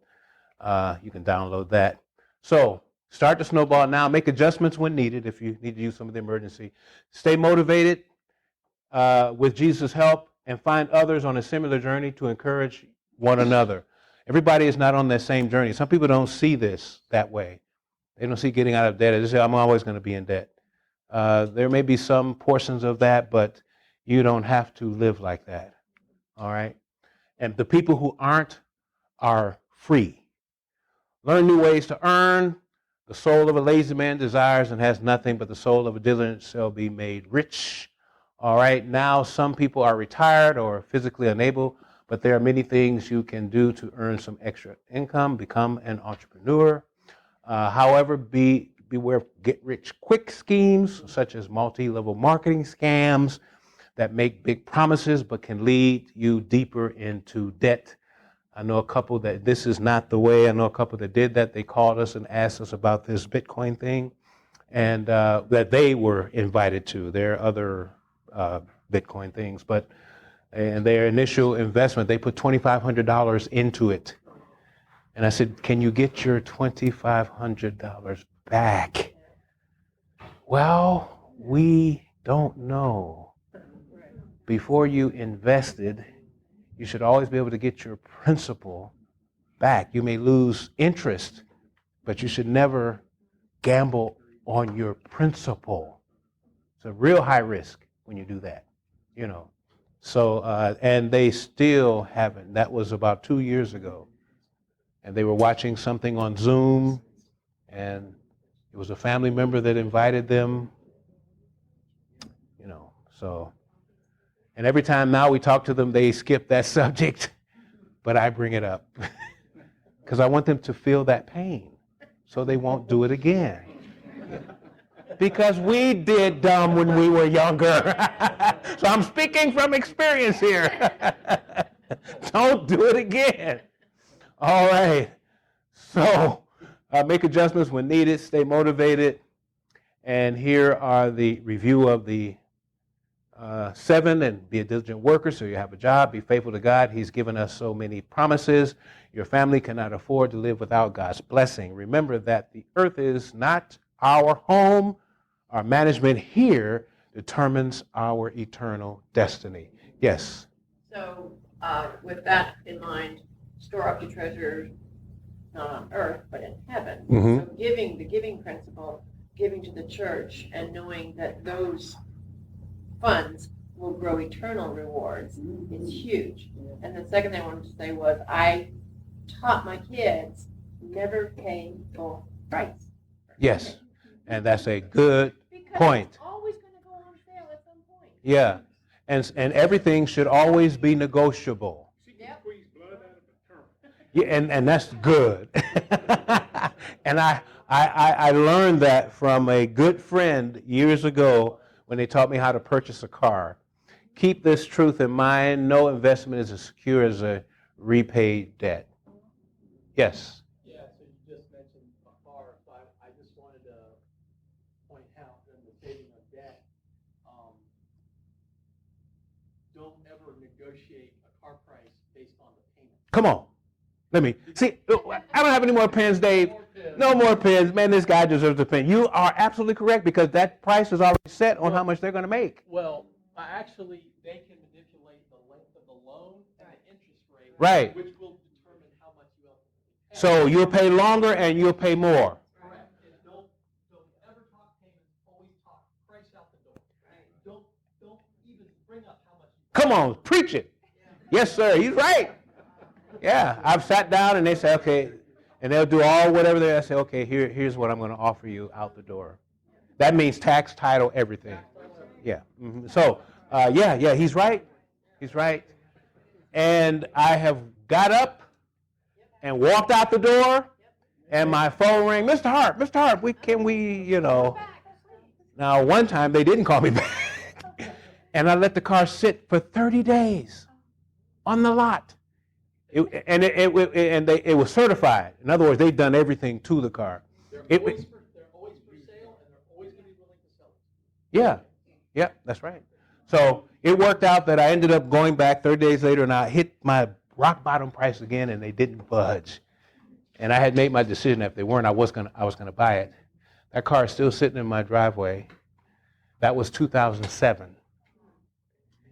you can download that. So start the snowball now. Make adjustments when needed if you need to use some of the emergency. Stay motivated with Jesus' help, and find others on a similar journey to encourage one another. Everybody is not on that same journey. Some people don't see this that way. They don't see getting out of debt. They say, I'm always going to be in debt. There may be some portions of that, but you don't have to live like that. All right? And the people who aren't are free. Learn new ways to earn. The soul of a lazy man desires and has nothing, but the soul of a diligent shall be made rich. All right? Now some people are retired or physically unable, but there are many things you can do to earn some extra income, become an entrepreneur. However, beware of get-rich-quick schemes, such as multi-level marketing scams that make big promises but can lead you deeper into debt. I know a couple that this is not the way. I know a couple that did that. They called us and asked us about this Bitcoin thing, and that they were invited to. There are other Bitcoin things, but and their initial investment, they put $2,500 into it. And I said, can you get your $2,500 back? Well, we don't know. Before you invested, you should always be able to get your principal back. You may lose interest, but you should never gamble on your principal. It's a real high risk when you do that, you know. So, and they still haven't. That was about 2 years ago. And they were watching something on Zoom, and it was a family member that invited them, you know, so. And every time now we talk to them, they skip that subject, but I bring it up because I want them to feel that pain so they won't do it again. Because we did dumb when we were younger. So I'm speaking from experience here. Don't do it again. All right. So make adjustments when needed. Stay motivated. And here are the review of the 7, and be a diligent worker so you have a job. Be faithful to God. He's given us so many promises. Your family cannot afford to live without God's blessing. Remember that the earth is not our home. Our management here determines our eternal destiny. Yes? So with that in mind, store up your treasures not on earth, but in heaven. Mhm. So the giving principle, giving to the church and knowing that those funds will grow eternal rewards is huge. And the second thing I wanted to say was I taught my kids never pay full price. Yes. And that's a good Because point. it's always going to go on sale at some point. Yeah. And everything should always be negotiable. Yep. Yeah, and that's good. And I learned that from a good friend years ago when they taught me how to purchase a car. Keep this truth in mind. No investment is as secure as a repaid debt. Yes. Yeah, so you just mentioned a car, so I just wanted to point out in the saving of debt, don't ever negotiate a car price based on the payment. Come on. Let me see. I don't have any more pens, Dave. No more pens. Man, this guy deserves a pen. You are absolutely correct because that price is already set on how much they're going to make. Well, actually, they can manipulate the length of the loan and the interest rate, Right. which will determine how much you ultimately pay. So you'll pay longer and you'll pay more. Correct. And don't ever talk payments. Always talk price out the door. Don't even bring up how much you pay. Come on, preach it. Yes, sir. He's right. Yeah, I've sat down and they say, okay, and they'll do all whatever they say, okay, here's what I'm going to offer you out the door. That means tax, title, everything. Yeah. So, yeah, he's right. He's right. And I have got up and walked out the door, and my phone rang, Mr. Harpe, can we, Now, one time they didn't call me back, and I let the car sit for 30 days on the lot. It was certified. In other words, they'd done everything to the car. They're always for sale, and they're always going to be willing to sell it. Yeah, that's right. So it worked out that I ended up going back 30 days later, and I hit my rock bottom price again, and they didn't budge. And I had made my decision that if they weren't, I was gonna buy it. That car is still sitting in my driveway. That was 2007,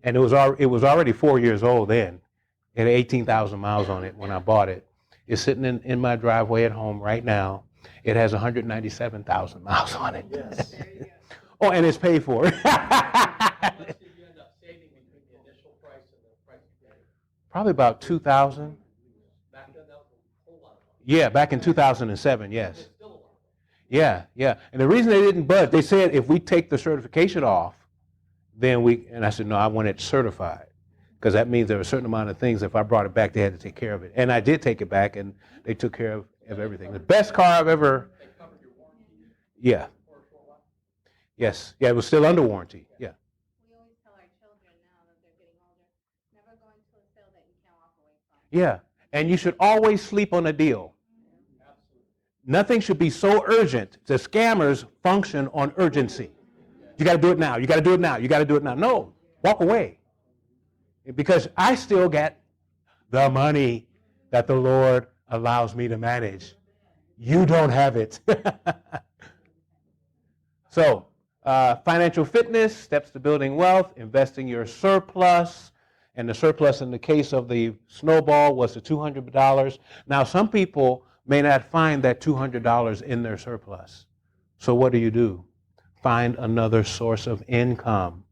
and it was already 4 years old then. It had 18,000 miles on it when I bought it. It's sitting in my driveway at home right now. It has 197,000 miles on it. Yes. Oh, and it's paid for. How much did you end up saving between the initial price and the price you paid? Probably about 2,000. Back then, that was a whole lot of money. Yeah, back in 2007, yes. It's still a lot of money. Yeah. And the reason they didn't budge, they said if we take the certification off, then and I said, no, I want it certified. Because that means there are a certain amount of things, if I brought it back, they had to take care of it. And I did take it back, and they took care of everything. The best car I've ever... They covered your warranty Yeah. for a short while. Yes. Yeah, it was still under warranty. Yeah. We always tell our children now that they're getting older, never go into a sale that you can't walk away from. Yeah. And you should always sleep on a deal. Nothing should be so urgent. The scammers function on urgency. You got to do it now. You got to do it now. You got to do it now. No. Walk away. Because I still get the money that the Lord allows me to manage. You don't have it. So, financial fitness, steps to building wealth, investing your surplus. And the surplus in the case of the snowball was the $200. Now, some people may not find that $200 in their surplus. So what do? Find another source of income.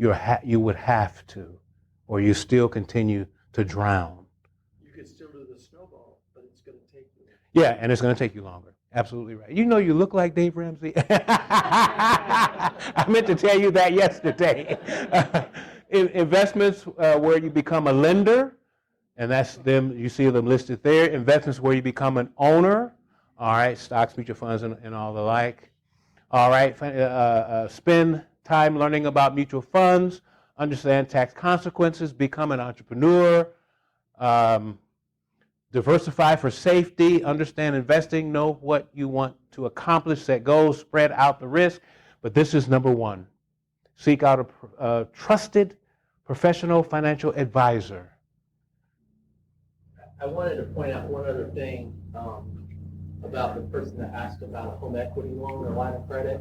You would have to, or you still continue to drown. You could still do the snowball, but it's going to take you. Yeah, and it's going to take you longer. Absolutely right. You know you look like Dave Ramsey. I meant to tell you that yesterday. Investments where you become a lender, and that's them. You see them listed there. Investments where you become an owner. All right, stocks, mutual funds, and all the like. All right, spend time learning about mutual funds, understand tax consequences, become an entrepreneur, diversify for safety, understand investing, know what you want to accomplish, set goals, spread out the risk. But this is number one. Seek out a trusted professional financial advisor. I wanted to point out one other thing about the person that asked about a home equity loan or line of credit.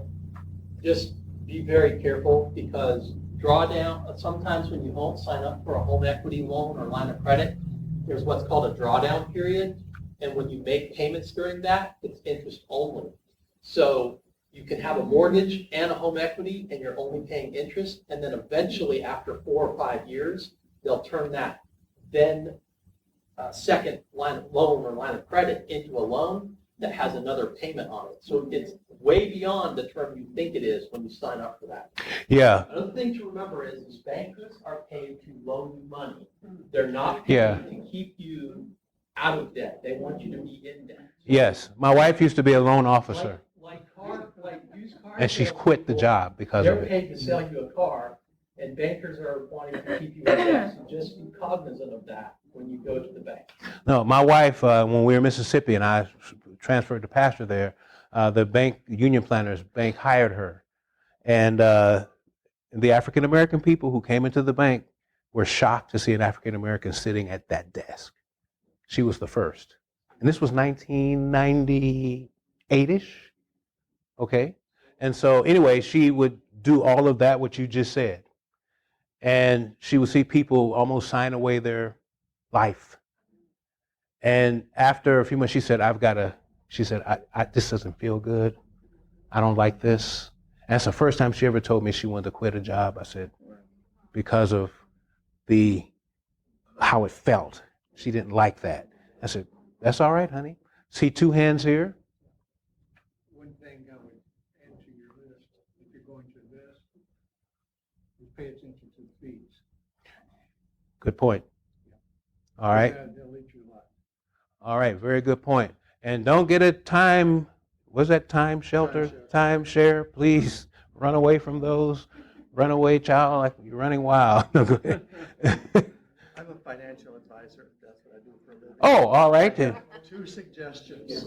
Just be very careful, because drawdown, sometimes when you don't sign up for a home equity loan or line of credit, there's what's called a drawdown period. And when you make payments during that, it's interest only. So you can have a mortgage and a home equity, and you're only paying interest. And then eventually, after 4 or 5 years, they'll turn that then second loan or line of credit into a loan that has another payment on it. So it's way beyond the term you think it is when you sign up for that. Yeah. Another thing to remember is bankers are paid to loan you money. They're not paid Yeah. to keep you out of debt. They want you to be in debt. Yes. My wife used to be a loan officer, Like used cars. and she's quit the job because They're of it. paid to sell you a car, and bankers are wanting to keep you in debt. So just be cognizant of that when you go to the bank. No, my wife, when we were in Mississippi and I transferred to pastor there, the bank, Union Planners Bank, hired her. And the African-American people who came into the bank were shocked to see an African-American sitting at that desk. She was the first. And this was 1998-ish. Okay? And so anyway, she would do all of that, what you just said. And she would see people almost sign away their life. And after a few months, she said, this doesn't feel good. I don't like this. And that's the first time she ever told me she wanted to quit a job. I said, because of the how it felt. She didn't like that. I said, that's all right, honey. See 2 hands here? One thing I would add to your list, if you're going to invest, is pay attention to the fees. Good point. All right. They'll lead you a lot. All right, very good point. And don't get a time, what's that, time shelter? Time share, please run away from those. Runaway child, like you're running wild. No, go ahead. I'm a financial advisor. That's what I do for a living. Oh, all right then. 2 suggestions.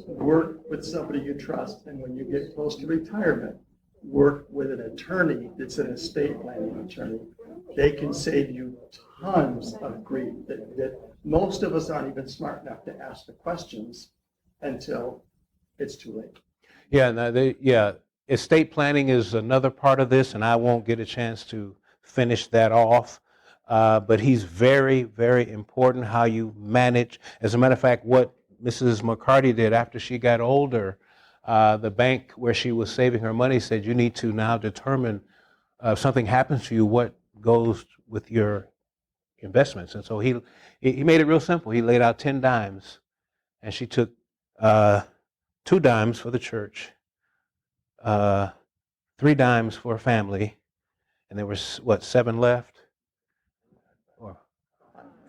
Work with somebody you trust, and when you get close to retirement, work with an attorney that's an estate planning attorney. They can save you tons of grief that most of us aren't even smart enough to ask the questions until it's too late. Yeah, no, estate planning is another part of this, and I won't get a chance to finish that off. But he's very, very important how you manage. As a matter of fact, what Mrs. McCarty did after she got older, the bank where she was saving her money said, you need to now determine if something happens to you, what goes with your investments. And so he made it real simple. He laid out 10 dimes, and she took 2 dimes for the church, 3 dimes for a family, and there was, 7 left? Or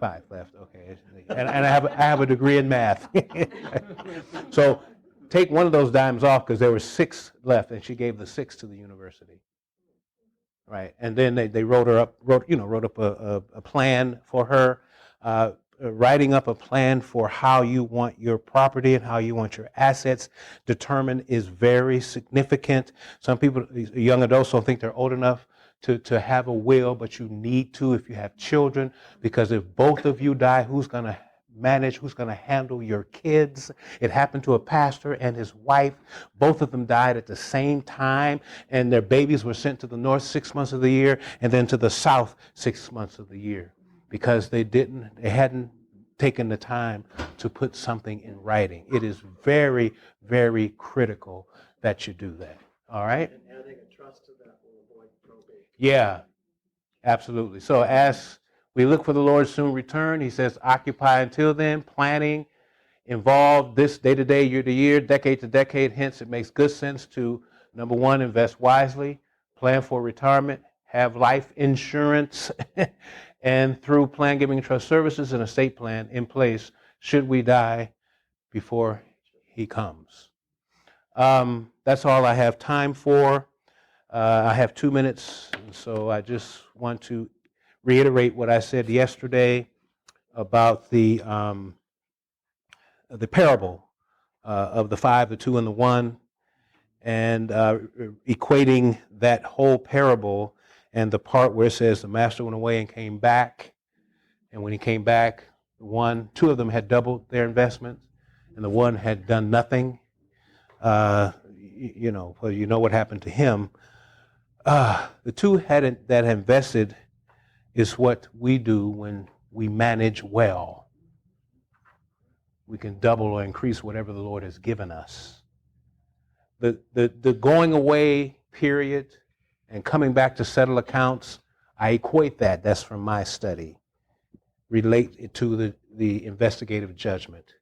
5 left, okay. And I have a degree in math. So take one of those dimes off because there were 6 left, and she gave the 6 to the university. Right, and then they wrote up a plan for her, writing up a plan for how you want your property and how you want your assets determined is very significant. Some people, young adults, don't think they're old enough to have a will, but you need to if you have children, because if both of you die, who's going to manage, who's going to handle your kids? It happened to a pastor and his wife. Both of them died at the same time, and their babies were sent to the north 6 months of the year and then to the south 6 months of the year because they hadn't taken the time to put something in writing. It is very, very critical that you do that. All right? And adding a trust to that will avoid probate. Yeah, absolutely. So as we look for the Lord's soon return, he says, occupy until then, planning, involved this day to day, year to year, decade to decade. Hence, it makes good sense to, number 1, invest wisely, plan for retirement, have life insurance, and through plan giving trust services and estate plan in place should we die before he comes. That's all I have time for. I have 2 minutes, so I just want to reiterate what I said yesterday about the parable of the 5, the 2, and the 1, and equating that whole parable and the part where it says the master went away and came back, and when he came back, 2 of them had doubled their investments, and the 1 had done nothing. You know what happened to him. The 2 that had invested is what we do when we manage well. We can double or increase whatever the Lord has given us. The going away period and coming back to settle accounts, I equate that. That's from my study. Relate it to the investigative judgment.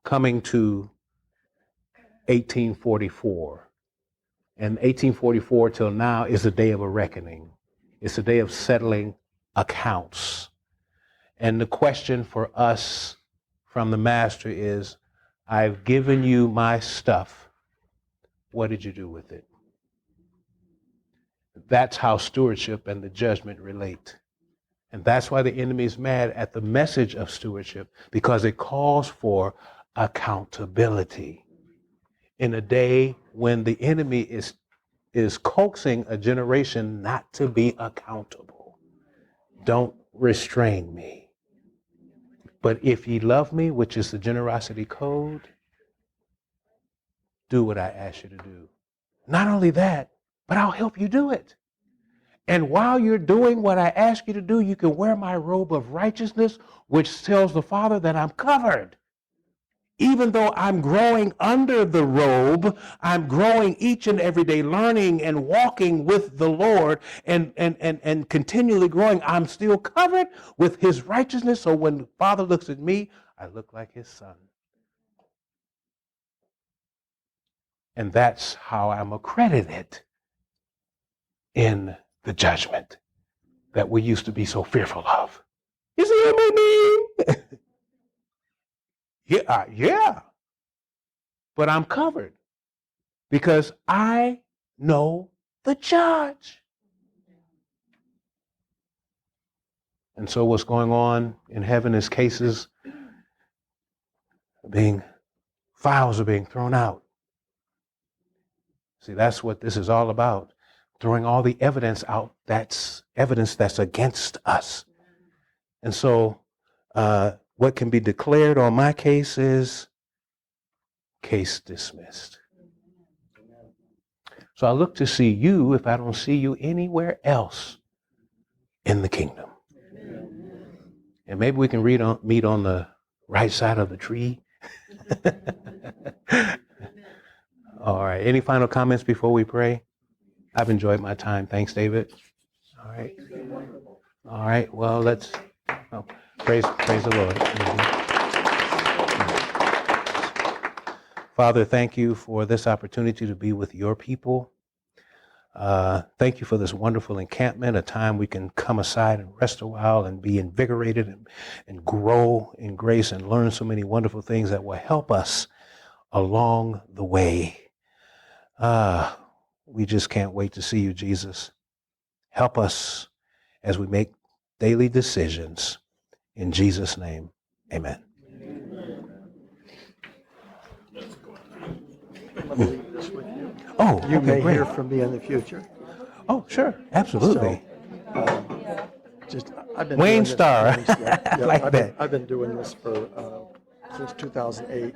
Coming to 1844. And 1844 till now is a day of a reckoning. It's a day of settling accounts. And the question for us from the master is, I've given you my stuff. What did you do with it? That's how stewardship and the judgment relate. And that's why the enemy is mad at the message of stewardship, because it calls for accountability. In a day when the enemy is coaxing a generation not to be accountable. Don't restrain me. But if ye love me, which is the generosity code, do what I ask you to do. Not only that, but I'll help you do it. And while you're doing what I ask you to do, you can wear my robe of righteousness, which tells the Father that I'm covered. Even though I'm growing under the robe, I'm growing each and every day, learning and walking with the Lord and continually growing. I'm still covered with his righteousness. So when the Father looks at me, I look like his son. And that's how I'm accredited in the judgment that we used to be so fearful of. You see what I mean? Yeah. But I'm covered because I know the judge. And so what's going on in heaven is files are being thrown out. See, that's what this is all about. Throwing all the evidence out, that's evidence that's against us. And so what can be declared on my case is case dismissed. So I look to see you if I don't see you anywhere else in the kingdom. And maybe we can meet on the right side of the tree. All right. Any final comments before we pray? I've enjoyed my time. Thanks, David. All right. All right. Well, let's praise the Lord. Father, thank you for this opportunity to be with your people. Thank you for this wonderful encampment, a time we can come aside and rest a while and be invigorated and grow in grace and learn so many wonderful things that will help us along the way. We just can't wait to see you, Jesus. Help us as we make daily decisions. In Jesus' name, amen. Let me leave this with you. Oh, You okay, may great. hear from me in the future. Oh, sure, absolutely. I've been Wayne doing this- Starr. Yeah, Like I've that. I've been doing this for since 2008,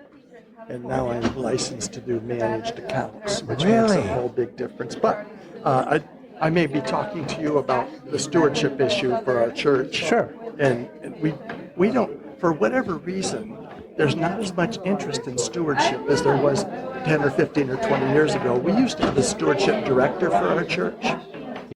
and now I'm licensed to do managed accounts, which makes Really? a whole big difference. But I may be talking to you about the stewardship issue for our church. Sure. And we don't, for whatever reason, there's not as much interest in stewardship as there was 10 or 15 or 20 years ago. We used to have a stewardship director for our church,